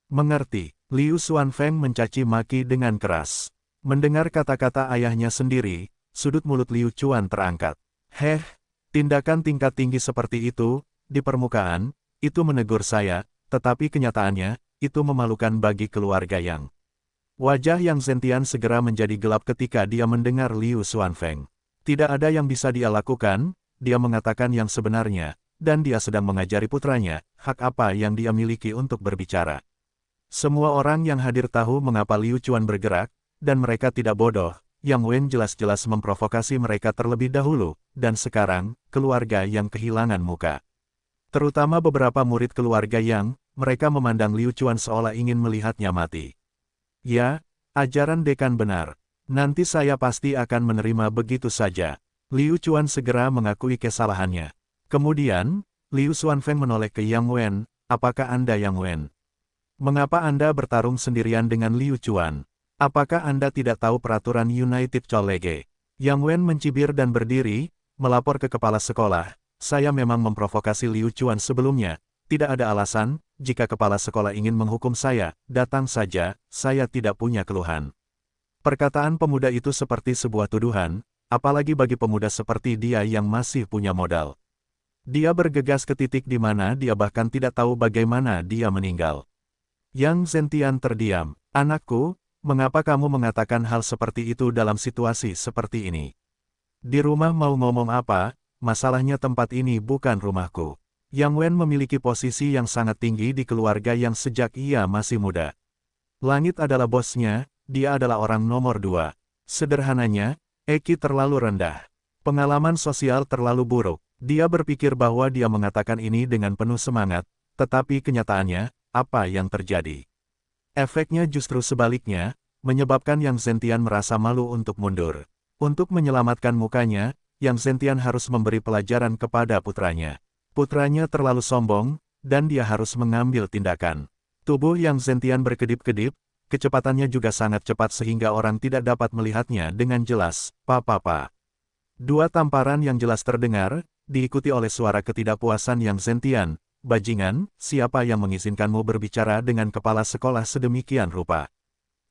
S1: Mengerti, Liu Xuanfeng mencaci maki dengan keras. Mendengar kata-kata ayahnya sendiri, sudut mulut Liu Chuan terangkat. Tindakan tingkat tinggi seperti itu, di permukaan, itu menegur saya, tetapi kenyataannya, itu memalukan bagi keluarga Yang. Wajah Yang Zentian segera menjadi gelap ketika dia mendengar Liu Xuanfeng. Tidak ada yang bisa dia lakukan, dia mengatakan yang sebenarnya, dan dia sedang mengajari putranya, hak apa yang dia miliki untuk berbicara. Semua orang yang hadir tahu mengapa Liu Chuan bergerak, dan mereka tidak bodoh. Yang Wen jelas-jelas memprovokasi mereka terlebih dahulu, dan sekarang, keluarga Yang kehilangan muka. Terutama beberapa murid keluarga Yang, mereka memandang Liu Chuan seolah ingin melihatnya mati. Ya, ajaran dekan benar. Nanti saya pasti akan menerima begitu saja. Liu Chuan segera mengakui kesalahannya. Kemudian, Liu Xuanfeng menoleh ke Yang Wen, apakah Anda Yang Wen? Mengapa Anda bertarung sendirian dengan Liu Chuan? Apakah Anda tidak tahu peraturan United College? Yang Wen mencibir dan berdiri, melapor ke kepala sekolah. Saya memang memprovokasi Liu Chuan sebelumnya. Tidak ada alasan, jika kepala sekolah ingin menghukum saya, datang saja, saya tidak punya keluhan. Perkataan pemuda itu seperti sebuah tuduhan, apalagi bagi pemuda seperti dia yang masih punya modal. Dia bergegas ke titik di mana dia bahkan tidak tahu bagaimana dia meninggal. Yang Zentian terdiam. Anakku, mengapa kamu mengatakan hal seperti itu dalam situasi seperti ini? Di rumah mau ngomong apa? Masalahnya tempat ini bukan rumahku. Yang Wen memiliki posisi yang sangat tinggi di keluarga Yang sejak ia masih muda. Langit adalah bosnya, dia adalah orang nomor 2. Sederhananya, EQ terlalu rendah. Pengalaman sosial terlalu buruk. Dia berpikir bahwa dia mengatakan ini dengan penuh semangat, tetapi kenyataannya, apa yang terjadi? Efeknya justru sebaliknya, menyebabkan Yang Zentian merasa malu untuk mundur. Untuk menyelamatkan mukanya, Yang Zentian harus memberi pelajaran kepada putranya. Putranya terlalu sombong, dan dia harus mengambil tindakan. Tubuh Yang Zentian berkedip-kedip, kecepatannya juga sangat cepat sehingga orang tidak dapat melihatnya dengan jelas. Papa. Dua tamparan yang jelas terdengar, diikuti oleh suara ketidakpuasan Yang Zentian. Bajingan, siapa yang mengizinkanmu berbicara dengan kepala sekolah sedemikian rupa?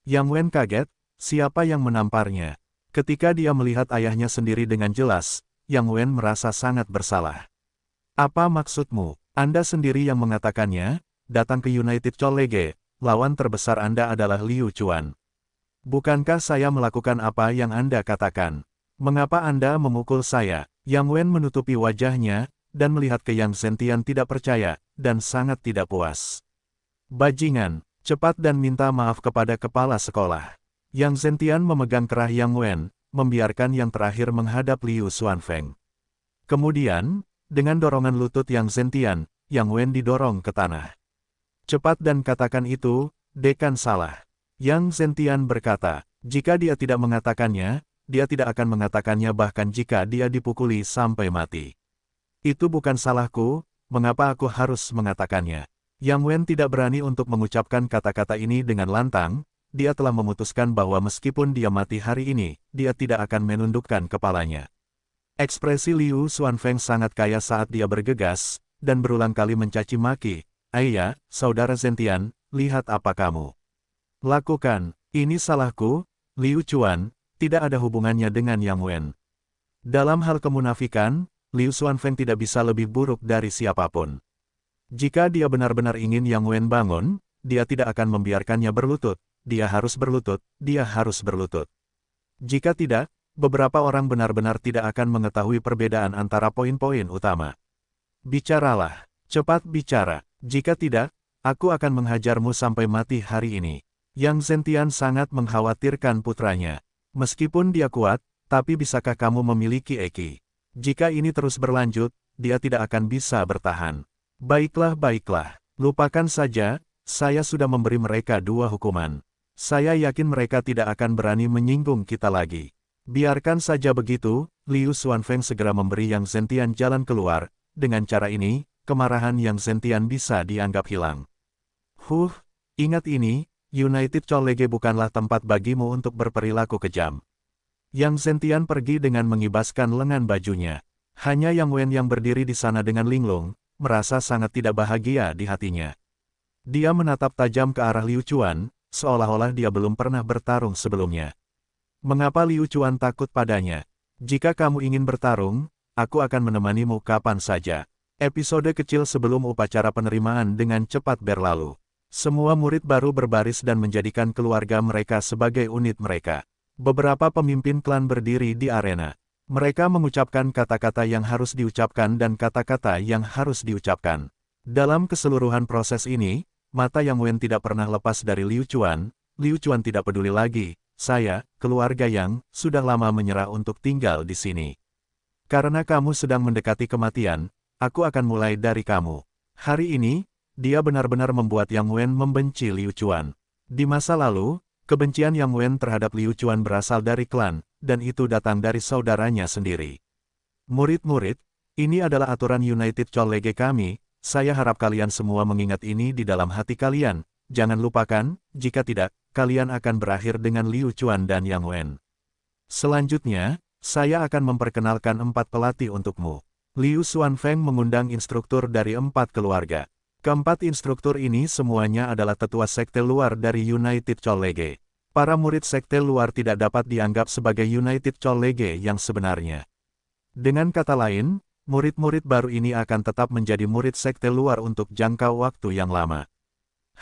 S1: Yang Wen kaget, siapa yang menamparnya? Ketika dia melihat ayahnya sendiri dengan jelas, Yang Wen merasa sangat bersalah. Apa maksudmu? Anda sendiri yang mengatakannya, datang ke United College, lawan terbesar Anda adalah Liu Chuan. Bukankah saya melakukan apa yang Anda katakan? Mengapa Anda memukul saya? Yang Wen menutupi wajahnya, dan melihat ke Yang Zentian tidak percaya, dan sangat tidak puas. Bajingan, cepat dan minta maaf kepada kepala sekolah. Yang Zentian memegang kerah Yang Wen, membiarkan yang terakhir menghadap Liu Xuanfeng. Kemudian, dengan dorongan lutut Yang Zentian, Yang Wen didorong ke tanah. Cepat dan katakan itu, dekan salah. Yang Zentian berkata, Jika dia tidak mengatakannya, dia tidak akan mengatakannya bahkan jika dia dipukuli sampai mati. Itu bukan salahku, mengapa aku harus mengatakannya? Yang Wen tidak berani untuk mengucapkan kata-kata ini dengan lantang, dia telah memutuskan bahwa meskipun dia mati hari ini, dia tidak akan menundukkan kepalanya. Ekspresi Liu Xuanfeng sangat kaya saat dia bergegas, dan berulang kali mencaci maki, "Ayah, saudara Zentian, lihat apa kamu lakukan, ini salahku, Liu Chuan, tidak ada hubungannya dengan Yang Wen." Dalam hal kemunafikan, Liu Xuanfeng tidak bisa lebih buruk dari siapapun. Jika dia benar-benar ingin Yang Wen bangun, dia tidak akan membiarkannya berlutut, dia harus berlutut, dia harus berlutut. Jika tidak, beberapa orang benar-benar tidak akan mengetahui perbedaan antara poin-poin utama. Bicaralah, cepat bicara, jika tidak, aku akan menghajarmu sampai mati hari ini. Yang Zentian sangat mengkhawatirkan putranya. Meskipun dia kuat, tapi bisakah kamu memiliki Eki? Jika ini terus berlanjut, dia tidak akan bisa bertahan. Baiklah, lupakan saja, saya sudah memberi mereka 2 hukuman. Saya yakin mereka tidak akan berani menyinggung kita lagi. Biarkan saja begitu, Liu Xuanfeng segera memberi Yang Zentian jalan keluar, dengan cara ini, kemarahan Yang Zentian bisa dianggap hilang. Ingat ini, United College bukanlah tempat bagimu untuk berperilaku kejam. Yang Zentian pergi dengan mengibaskan lengan bajunya. Hanya Yang Wen yang berdiri di sana dengan linglung, merasa sangat tidak bahagia di hatinya. Dia menatap tajam ke arah Liu Chuan, seolah-olah dia belum pernah bertarung sebelumnya. Mengapa Liu Chuan takut padanya? Jika kamu ingin bertarung, aku akan menemanimu kapan saja. Episode kecil sebelum upacara penerimaan dengan cepat berlalu. Semua murid baru berbaris dan menjadikan keluarga mereka sebagai unit mereka. Beberapa pemimpin klan berdiri di arena. Mereka mengucapkan kata-kata yang harus diucapkan dan kata-kata yang harus diucapkan. Dalam keseluruhan proses ini, mata Yang Wen tidak pernah lepas dari Liu Chuan. Liu Chuan tidak peduli lagi, saya, keluarga Yang, sudah lama menyerah untuk tinggal di sini. Karena kamu sedang mendekati kematian, aku akan mulai dari kamu. Hari ini, dia benar-benar membuat Yang Wen membenci Liu Chuan. Di masa lalu, kebencian Yang Wen terhadap Liu Chuan berasal dari klan, dan itu datang dari saudaranya sendiri. Murid-murid, ini adalah aturan United College kami, saya harap kalian semua mengingat ini di dalam hati kalian. Jangan lupakan, jika tidak, kalian akan berakhir dengan Liu Chuan dan Yang Wen. Selanjutnya, saya akan memperkenalkan 4 pelatih untukmu. Liu Xuanfeng mengundang instruktur dari 4 keluarga. Keempat instruktur ini semuanya adalah tetua sekte luar dari United College. Para murid sekte luar tidak dapat dianggap sebagai United College yang sebenarnya. Dengan kata lain, murid-murid baru ini akan tetap menjadi murid sekte luar untuk jangka waktu yang lama.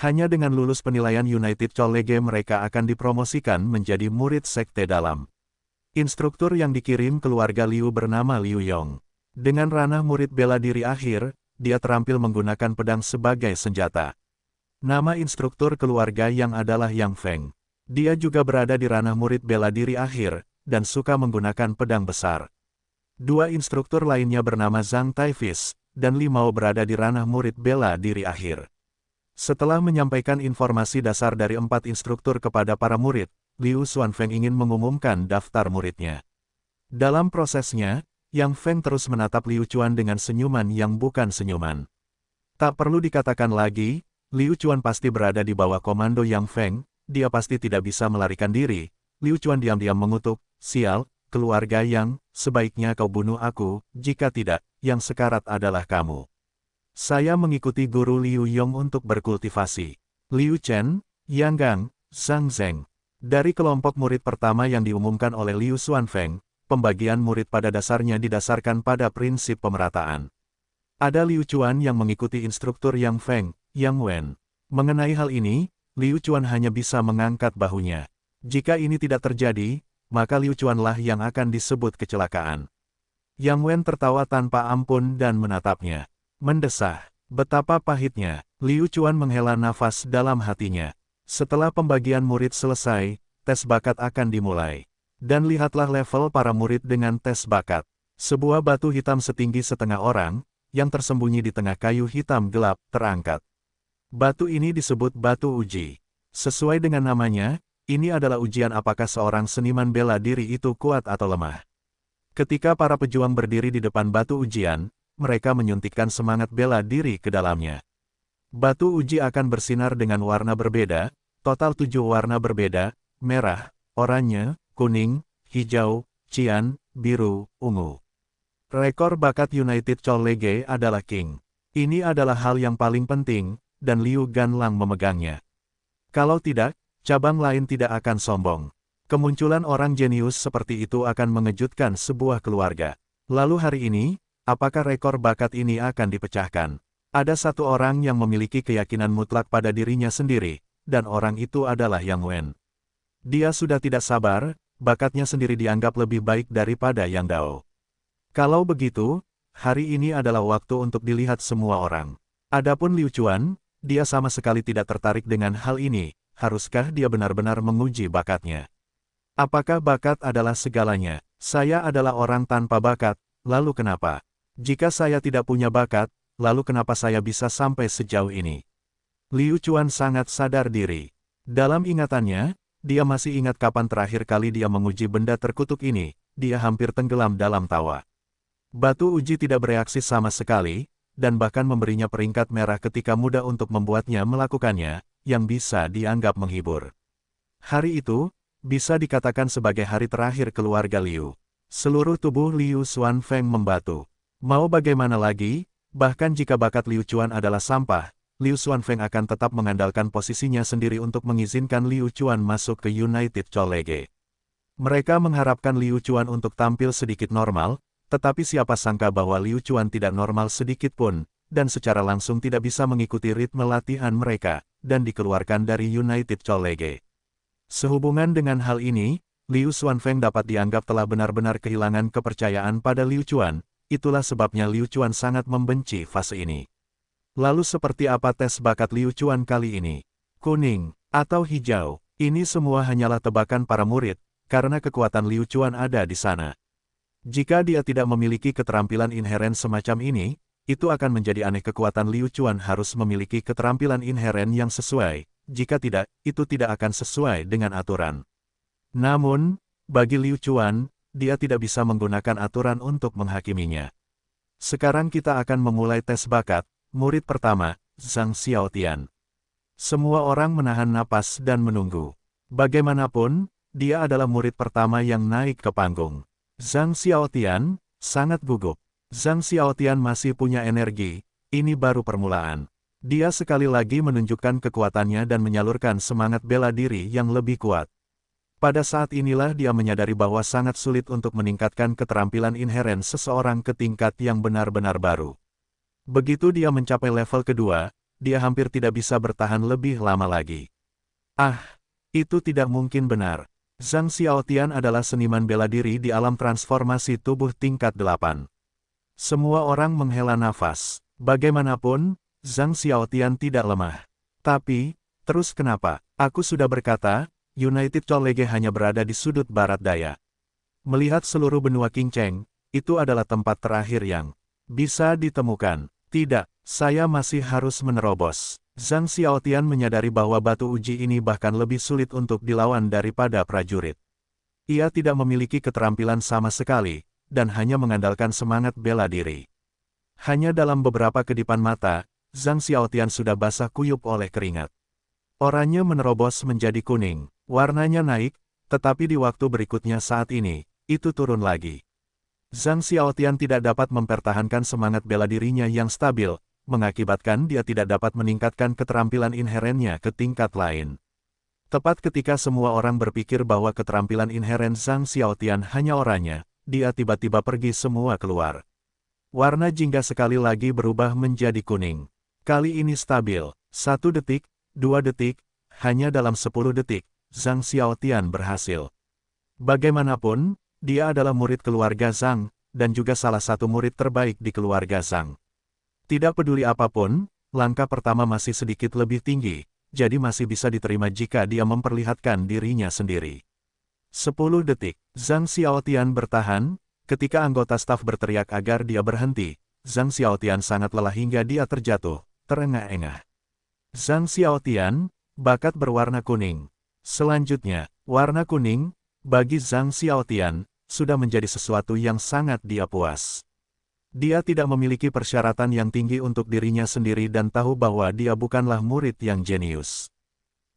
S1: Hanya dengan lulus penilaian United College mereka akan dipromosikan menjadi murid sekte dalam. Instruktur yang dikirim keluarga Liu bernama Liu Yong. Dengan ranah murid bela diri akhir, dia terampil menggunakan pedang sebagai senjata. Nama instruktur keluarga Yang adalah Yang Feng. Dia juga berada di ranah murid bela diri akhir, dan suka menggunakan pedang besar. 2 instruktur lainnya bernama Zhang Taifis, dan Li Mao berada di ranah murid bela diri akhir. Setelah menyampaikan informasi dasar dari 4 instruktur kepada para murid, Liu Xuanfeng ingin mengumumkan daftar muridnya. Dalam prosesnya, Yang Feng terus menatap Liu Chuan dengan senyuman yang bukan senyuman. Tak perlu dikatakan lagi, Liu Chuan pasti berada di bawah komando Yang Feng, dia pasti tidak bisa melarikan diri. Liu Chuan diam-diam mengutuk, sial, keluarga Yang, sebaiknya kau bunuh aku, jika tidak, yang sekarat adalah kamu. Saya mengikuti guru Liu Yong untuk berkultivasi. Liu Chen, Yang Gang, Zhang Zheng. Dari kelompok murid pertama yang diumumkan oleh Liu Xuanfeng, pembagian murid pada dasarnya didasarkan pada prinsip pemerataan. Ada Liu Chuan yang mengikuti instruktur Yang Feng, Yang Wen. Mengenai hal ini, Liu Chuan hanya bisa mengangkat bahunya. Jika ini tidak terjadi, maka Liu Chuanlah yang akan disebut kecelakaan. Yang Wen tertawa tanpa ampun dan menatapnya. Mendesah. Betapa pahitnya. Liu Chuan menghela nafas dalam hatinya. Setelah pembagian murid selesai, tes bakat akan dimulai. Dan lihatlah level para murid dengan tes bakat. Sebuah batu hitam setinggi setengah orang, yang tersembunyi di tengah kayu hitam gelap, terangkat. Batu ini disebut batu uji. Sesuai dengan namanya, Ini adalah ujian apakah seorang seniman bela diri itu kuat atau lemah. Ketika para pejuang berdiri di depan batu ujian, mereka menyuntikkan semangat bela diri ke dalamnya. Batu uji akan bersinar dengan warna berbeda, total 7 warna berbeda, merah, oranye, kuning, hijau, cian, biru, ungu. Rekor bakat United Colleague adalah King. Ini adalah hal yang paling penting, dan Liu Ganlang memegangnya. Kalau tidak, cabang lain tidak akan sombong. Kemunculan orang jenius seperti itu akan mengejutkan sebuah keluarga. Lalu hari ini, apakah rekor bakat ini akan dipecahkan? Ada satu orang yang memiliki keyakinan mutlak pada dirinya sendiri, dan orang itu adalah Yang Wen. Dia sudah tidak sabar, bakatnya sendiri dianggap lebih baik daripada Yang Dao. Kalau begitu, hari ini adalah waktu untuk dilihat semua orang. Adapun Liu Chuan, dia sama sekali tidak tertarik dengan hal ini. Haruskah dia benar-benar menguji bakatnya? Apakah bakat adalah segalanya? Saya adalah orang tanpa bakat, lalu kenapa? Jika saya tidak punya bakat, lalu kenapa saya bisa sampai sejauh ini? Liu Chuan sangat sadar diri. Dalam ingatannya, dia masih ingat kapan terakhir kali dia menguji benda terkutuk ini, dia hampir tenggelam dalam tawa. Batu uji tidak bereaksi sama sekali, dan bahkan memberinya peringkat merah ketika mudah untuk membuatnya melakukannya, yang bisa dianggap menghibur. Hari itu, bisa dikatakan sebagai hari terakhir keluarga Liu. Seluruh tubuh Liu Xuanfeng membatu. Mau bagaimana lagi, bahkan jika bakat Liu Chuan adalah sampah, Liu Xuanfeng akan tetap mengandalkan posisinya sendiri untuk mengizinkan Liu Chuan masuk ke United Colleague. Mereka mengharapkan Liu Chuan untuk tampil sedikit normal, tetapi siapa sangka bahwa Liu Chuan tidak normal sedikit pun, dan secara langsung tidak bisa mengikuti ritme latihan mereka, dan dikeluarkan dari United Colleague. Sehubungan dengan hal ini, Liu Xuanfeng dapat dianggap telah benar-benar kehilangan kepercayaan pada Liu Chuan, itulah sebabnya Liu Chuan sangat membenci fase ini. Lalu seperti apa tes bakat Liu Chuan kali ini? Kuning, atau hijau? Ini semua hanyalah tebakan para murid, karena kekuatan Liu Chuan ada di sana. Jika dia tidak memiliki keterampilan inheren semacam ini, itu akan menjadi aneh. Kekuatan Liu Chuan harus memiliki keterampilan inheren yang sesuai, jika tidak, itu tidak akan sesuai dengan aturan. Namun, bagi Liu Chuan, dia tidak bisa menggunakan aturan untuk menghakiminya. Sekarang kita akan memulai tes bakat, murid pertama, Zhang Xiaotian. Semua orang menahan napas dan menunggu. Bagaimanapun, dia adalah murid pertama yang naik ke panggung. Zhang Xiaotian sangat gugup. Zhang Xiaotian masih punya energi, ini baru permulaan. Dia sekali lagi menunjukkan kekuatannya dan menyalurkan semangat bela diri yang lebih kuat. Pada saat inilah dia menyadari bahwa sangat sulit untuk meningkatkan keterampilan inheren seseorang ke tingkat yang benar-benar baru. Begitu dia mencapai level kedua, dia hampir tidak bisa bertahan lebih lama lagi. Ah, itu tidak mungkin benar. Zhang Xiaotian adalah seniman bela diri di alam transformasi tubuh tingkat 8. Semua orang menghela nafas. Bagaimanapun, Zhang Xiaotian tidak lemah. Tapi, terus kenapa? Aku sudah berkata, United Colleague hanya berada di sudut barat daya. Melihat seluruh benua Qingcheng, itu adalah tempat terakhir yang bisa ditemukan. Tidak, saya masih harus menerobos. Zhang Xiaotian menyadari bahwa batu uji ini bahkan lebih sulit untuk dilawan daripada prajurit. Ia tidak memiliki keterampilan sama sekali, dan hanya mengandalkan semangat bela diri. Hanya dalam beberapa kedipan mata, Zhang Xiaotian sudah basah kuyup oleh keringat. Oranye menerobos menjadi kuning, warnanya naik, tetapi di waktu berikutnya saat ini, itu turun lagi. Zhang Xiaotian tidak dapat mempertahankan semangat bela dirinya yang stabil, mengakibatkan dia tidak dapat meningkatkan keterampilan inherennya ke tingkat lain. Tepat ketika semua orang berpikir bahwa keterampilan inheren Zhang Xiaotian hanya oranye, dia tiba-tiba pergi semua keluar. Warna jingga sekali lagi berubah menjadi kuning. Kali ini stabil, 1 detik, 2 detik, hanya dalam 10 detik, Zhang Xiaotian berhasil. Bagaimanapun, dia adalah murid keluarga Zhang, dan juga salah satu murid terbaik di keluarga Zhang. Tidak peduli apapun, langkah pertama masih sedikit lebih tinggi, jadi masih bisa diterima jika dia memperlihatkan dirinya sendiri. 10 detik, Zhang Xiaotian bertahan, ketika anggota staf berteriak agar dia berhenti, Zhang Xiaotian sangat lelah hingga dia terjatuh, terengah-engah. Zhang Xiaotian, bakat berwarna kuning. Selanjutnya, warna kuning, bagi Zhang Xiaotian, sudah menjadi sesuatu yang sangat dia puas. Dia tidak memiliki persyaratan yang tinggi untuk dirinya sendiri dan tahu bahwa dia bukanlah murid yang jenius.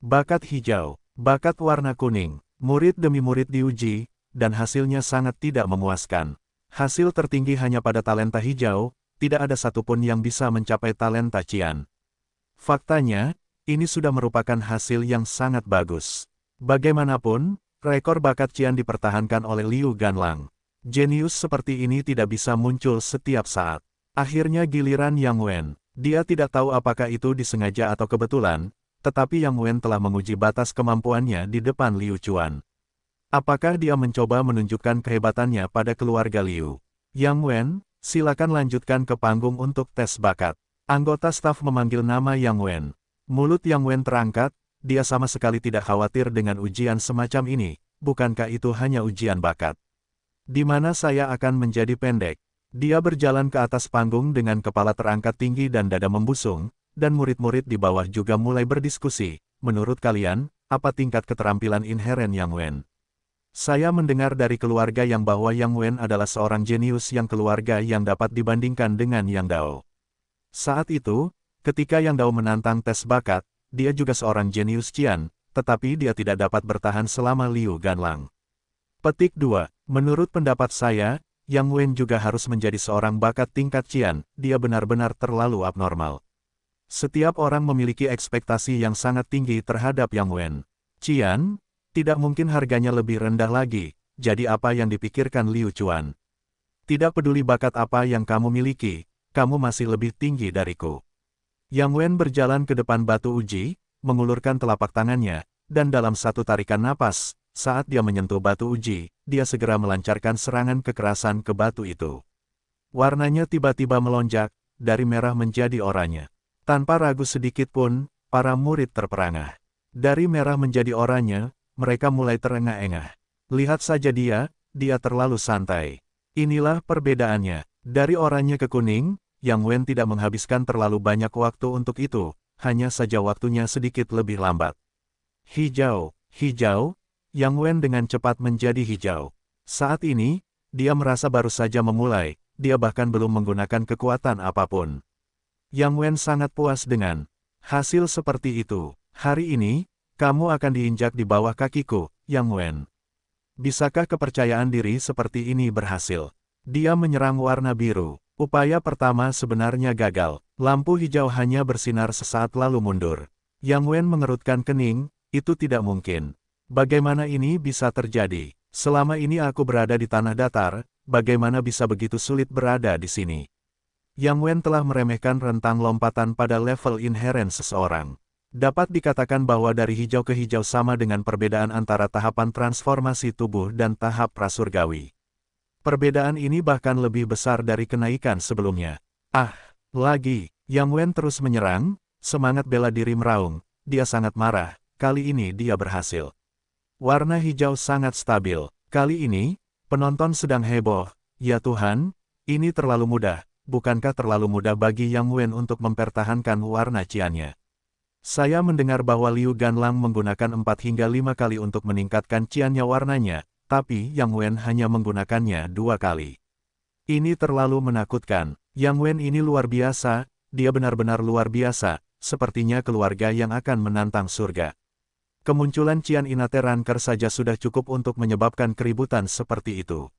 S1: Bakat hijau, bakat warna kuning, murid demi murid diuji, dan hasilnya sangat tidak memuaskan. Hasil tertinggi hanya pada talenta hijau, tidak ada satupun yang bisa mencapai talenta Qian. Faktanya, ini sudah merupakan hasil yang sangat bagus. Bagaimanapun, rekor bakat Qian dipertahankan oleh Liu Ganlang. Jenius seperti ini tidak bisa muncul setiap saat. Akhirnya giliran Yang Wen. Dia tidak tahu apakah itu disengaja atau kebetulan, tetapi Yang Wen telah menguji batas kemampuannya di depan Liu Chuan. Apakah dia mencoba menunjukkan kehebatannya pada keluarga Liu? Yang Wen, silakan lanjutkan ke panggung untuk tes bakat. Anggota staf memanggil nama Yang Wen. Mulut Yang Wen terangkat, dia sama sekali tidak khawatir dengan ujian semacam ini, bukankah itu hanya ujian bakat? Di mana saya akan menjadi pendek? Dia berjalan ke atas panggung dengan kepala terangkat tinggi dan dada membusung, dan murid-murid di bawah juga mulai berdiskusi. Menurut kalian, apa tingkat keterampilan inheren Yang Wen? Saya mendengar dari keluarga yang bahwa Yang Wen adalah seorang jenius yang keluarga yang dapat dibandingkan dengan Yang Dao. Saat itu, ketika Yang Dao menantang tes bakat, dia juga seorang jenius Qian, tetapi dia tidak dapat bertahan selama Liu Ganlang. Petik 2. Menurut pendapat saya, Yang Wen juga harus menjadi seorang bakat tingkat Qian, dia benar-benar terlalu abnormal. Setiap orang memiliki ekspektasi yang sangat tinggi terhadap Yang Wen. Qian, tidak mungkin harganya lebih rendah lagi, jadi apa yang dipikirkan Liu Chuan? Tidak peduli bakat apa yang kamu miliki, kamu masih lebih tinggi dariku. Yang Wen berjalan ke depan batu uji, mengulurkan telapak tangannya, dan dalam satu tarikan napas, saat dia menyentuh batu uji, dia segera melancarkan serangan kekerasan ke batu itu. Warnanya tiba-tiba melonjak, dari merah menjadi oranye. Tanpa ragu sedikit pun, para murid terperangah. Dari merah menjadi oranye, mereka mulai terengah-engah. Lihat saja dia terlalu santai. Inilah perbedaannya. Dari oranye ke kuning, Yang Wen tidak menghabiskan terlalu banyak waktu untuk itu, hanya saja waktunya sedikit lebih lambat. Hijau, hijau, Yang Wen dengan cepat menjadi hijau. Saat ini, dia merasa baru saja memulai, dia bahkan belum menggunakan kekuatan apapun. Yang Wen sangat puas dengan hasil seperti itu. Hari ini, kamu akan diinjak di bawah kakiku, Yang Wen. Bisakah kepercayaan diri seperti ini berhasil? Dia menyerang warna biru. Upaya pertama sebenarnya gagal. Lampu hijau hanya bersinar sesaat lalu mundur. Yang Wen mengerutkan kening, itu tidak mungkin. Bagaimana ini bisa terjadi? Selama ini aku berada di tanah datar, bagaimana bisa begitu sulit berada di sini? Yang Wen telah meremehkan rentang lompatan pada level inheren seseorang. Dapat dikatakan bahwa dari hijau ke hijau sama dengan perbedaan antara tahapan transformasi tubuh dan tahap prasurgawi. Perbedaan ini bahkan lebih besar dari kenaikan sebelumnya. Lagi, Yang Wen terus menyerang, semangat bela diri meraung, dia sangat marah, kali ini dia berhasil. Warna hijau sangat stabil, kali ini, penonton sedang heboh, ya Tuhan, ini terlalu mudah, bukankah terlalu mudah bagi Yang Wen untuk mempertahankan warna Qian-nya? Saya mendengar bahwa Liu Ganlang menggunakan 4 hingga 5 kali untuk meningkatkan Qian-nya warnanya, tapi Yang Wen hanya menggunakannya 2 kali. Ini terlalu menakutkan. Yang Wen ini luar biasa, dia benar-benar luar biasa, sepertinya keluarga yang akan menantang surga. Kemunculan Qian Inate Ranker saja sudah cukup untuk menyebabkan keributan seperti itu.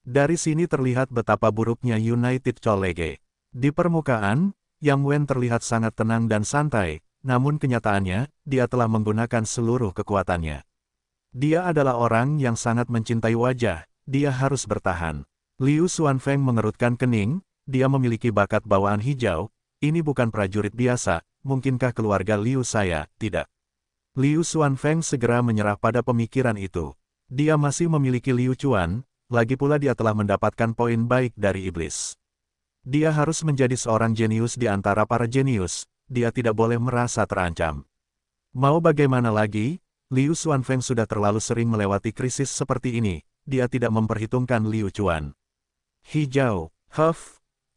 S1: Dari sini terlihat betapa buruknya United Colleague. Di permukaan, Yang Wen terlihat sangat tenang dan santai, namun kenyataannya, dia telah menggunakan seluruh kekuatannya. Dia adalah orang yang sangat mencintai wajah, dia harus bertahan. Liu Xuanfeng mengerutkan kening, dia memiliki bakat bawaan hijau, ini bukan prajurit biasa, mungkinkah keluarga Liu saya, tidak. Liu Xuanfeng segera menyerah pada pemikiran itu. Dia masih memiliki Liu Chuan, lagi pula dia telah mendapatkan poin baik dari iblis. Dia harus menjadi seorang jenius di antara para jenius, dia tidak boleh merasa terancam. Mau bagaimana lagi? Liu Xuanfeng sudah terlalu sering melewati krisis seperti ini, dia tidak memperhitungkan Liu Chuan. Hijau,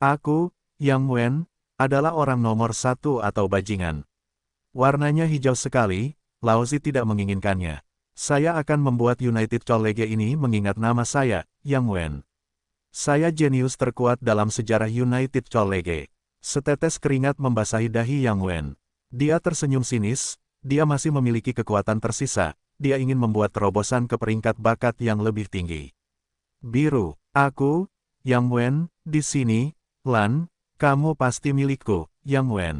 S1: aku, Yang Wen, adalah orang nomor 1 atau bajingan. Warnanya hijau sekali, Laozi tidak menginginkannya. Saya akan membuat United College ini mengingat nama saya, Yang Wen. Saya jenius terkuat dalam sejarah United College. Setetes keringat membasahi dahi Yang Wen. Dia tersenyum sinis, dia masih memiliki kekuatan tersisa, dia ingin membuat terobosan ke peringkat bakat yang lebih tinggi. Biru, aku, Yang Wen, di sini, Lan, kamu pasti milikku, Yang Wen.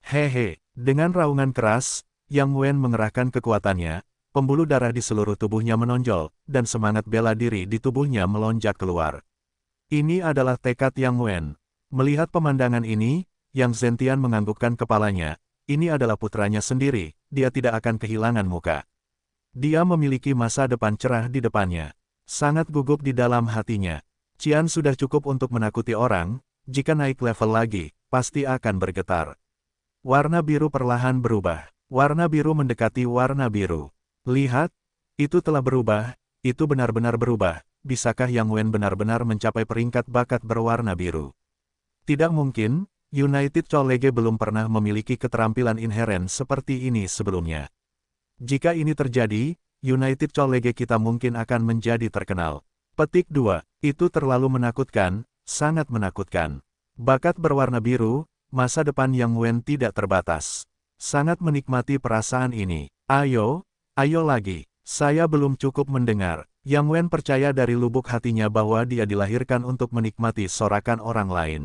S1: Hehe, dengan raungan keras, Yang Wen mengerahkan kekuatannya, pembuluh darah di seluruh tubuhnya menonjol, dan semangat bela diri di tubuhnya melonjak keluar. Ini adalah tekad Yang Wen. Melihat pemandangan ini, Yang Zentian menganggukkan kepalanya, ini adalah putranya sendiri, dia tidak akan kehilangan muka. Dia memiliki masa depan cerah di depannya. Sangat gugup di dalam hatinya. Qian sudah cukup untuk menakuti orang, jika naik level lagi, pasti akan bergetar. Warna biru perlahan berubah. Warna biru mendekati warna biru. Lihat, itu telah berubah, itu benar-benar berubah. Bisakah Yang Wen benar-benar mencapai peringkat bakat berwarna biru? Tidak mungkin, United College belum pernah memiliki keterampilan inheren seperti ini sebelumnya. Jika ini terjadi, United College kita mungkin akan menjadi terkenal. Petik 2, itu terlalu menakutkan, sangat menakutkan. Bakat berwarna biru, masa depan Yang Wen tidak terbatas. Sangat menikmati perasaan ini. Ayo lagi. Saya belum cukup mendengar. Yang Wen percaya dari lubuk hatinya bahwa dia dilahirkan untuk menikmati sorakan orang lain.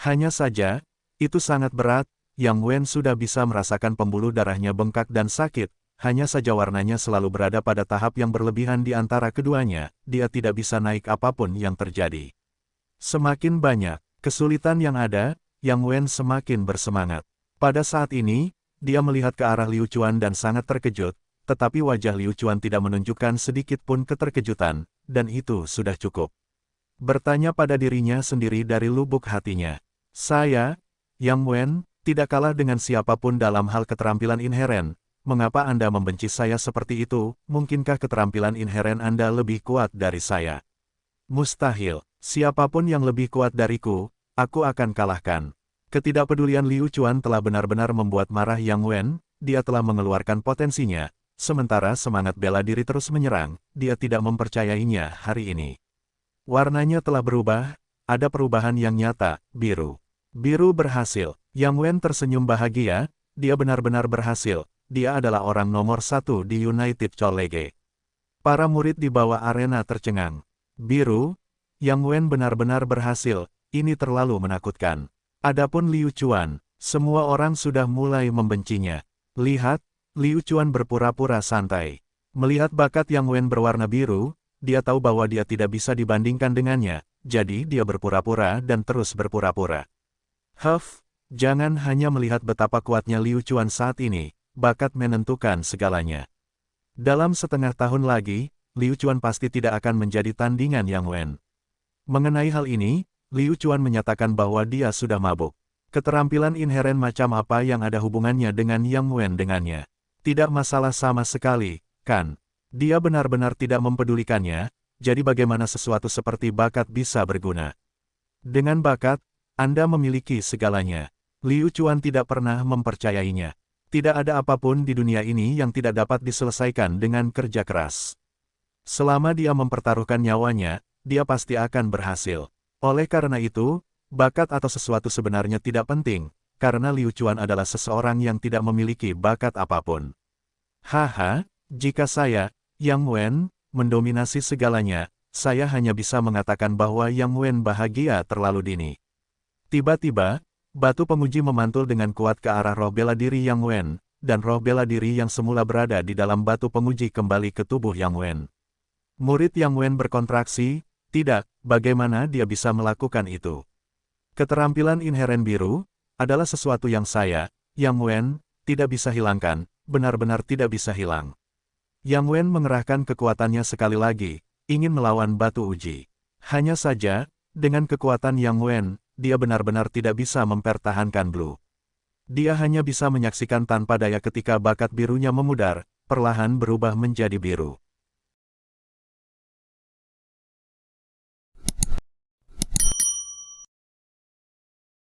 S1: Hanya saja, itu sangat berat, Yang Wen sudah bisa merasakan pembuluh darahnya bengkak dan sakit, hanya saja warnanya selalu berada pada tahap yang berlebihan di antara keduanya, dia tidak bisa naik apapun yang terjadi. Semakin banyak kesulitan yang ada, Yang Wen semakin bersemangat. Pada saat ini, dia melihat ke arah Liu Chuan dan sangat terkejut, tetapi wajah Liu Chuan tidak menunjukkan sedikit pun keterkejutan, dan itu sudah cukup. Bertanya pada dirinya sendiri dari lubuk hatinya. Saya, Yang Wen, tidak kalah dengan siapapun dalam hal keterampilan inheren. Mengapa Anda membenci saya seperti itu? Mungkinkah keterampilan inheren Anda lebih kuat dari saya? Mustahil. Siapapun yang lebih kuat dariku, aku akan kalahkan. Ketidakpedulian Liu Chuan telah benar-benar membuat marah Yang Wen, dia telah mengeluarkan potensinya, sementara semangat bela diri terus menyerang, dia tidak mempercayainya hari ini. Warnanya telah berubah, ada perubahan yang nyata, biru. Biru berhasil. Yang Wen tersenyum bahagia, dia benar-benar berhasil, dia adalah orang nomor 1 di United College. Para murid di bawah arena tercengang. Biru, Yang Wen benar-benar berhasil, ini terlalu menakutkan. Adapun Liu Chuan, semua orang sudah mulai membencinya. Lihat, Liu Chuan berpura-pura santai. Melihat bakat Yang Wen berwarna biru, dia tahu bahwa dia tidak bisa dibandingkan dengannya, jadi dia berpura-pura dan terus berpura-pura. Jangan hanya melihat betapa kuatnya Liu Chuan saat ini, bakat menentukan segalanya. Dalam setengah tahun lagi, Liu Chuan pasti tidak akan menjadi tandingan Yang Wen. Mengenai hal ini, Liu Chuan menyatakan bahwa dia sudah mabuk. Keterampilan inheren macam apa yang ada hubungannya dengan Yang Wen dengannya? Tidak masalah sama sekali, kan? Dia benar-benar tidak mempedulikannya, jadi bagaimana sesuatu seperti bakat bisa berguna? Dengan bakat, Anda memiliki segalanya. Liu Chuan tidak pernah mempercayainya. Tidak ada apapun di dunia ini yang tidak dapat diselesaikan dengan kerja keras. Selama dia mempertaruhkan nyawanya, dia pasti akan berhasil. Oleh karena itu, bakat atau sesuatu sebenarnya tidak penting, karena Liu Chuan adalah seseorang yang tidak memiliki bakat apapun. Haha, jika saya, Yang Wen, mendominasi segalanya, saya hanya bisa mengatakan bahwa Yang Wen bahagia terlalu dini. Tiba-tiba, batu penguji memantul dengan kuat ke arah roh bela diri Yang Wen, dan roh bela diri yang semula berada di dalam batu penguji kembali ke tubuh Yang Wen. Murid Yang Wen berkontraksi, tidak, bagaimana dia bisa melakukan itu? Keterampilan inheren biru, adalah sesuatu yang saya, Yang Wen, tidak bisa hilangkan, benar-benar tidak bisa hilang. Yang Wen mengerahkan kekuatannya sekali lagi, ingin melawan batu uji. Hanya saja, dengan kekuatan Yang Wen, dia benar-benar tidak bisa mempertahankan Blue. Dia hanya bisa menyaksikan tanpa daya ketika bakat birunya memudar, perlahan berubah menjadi biru.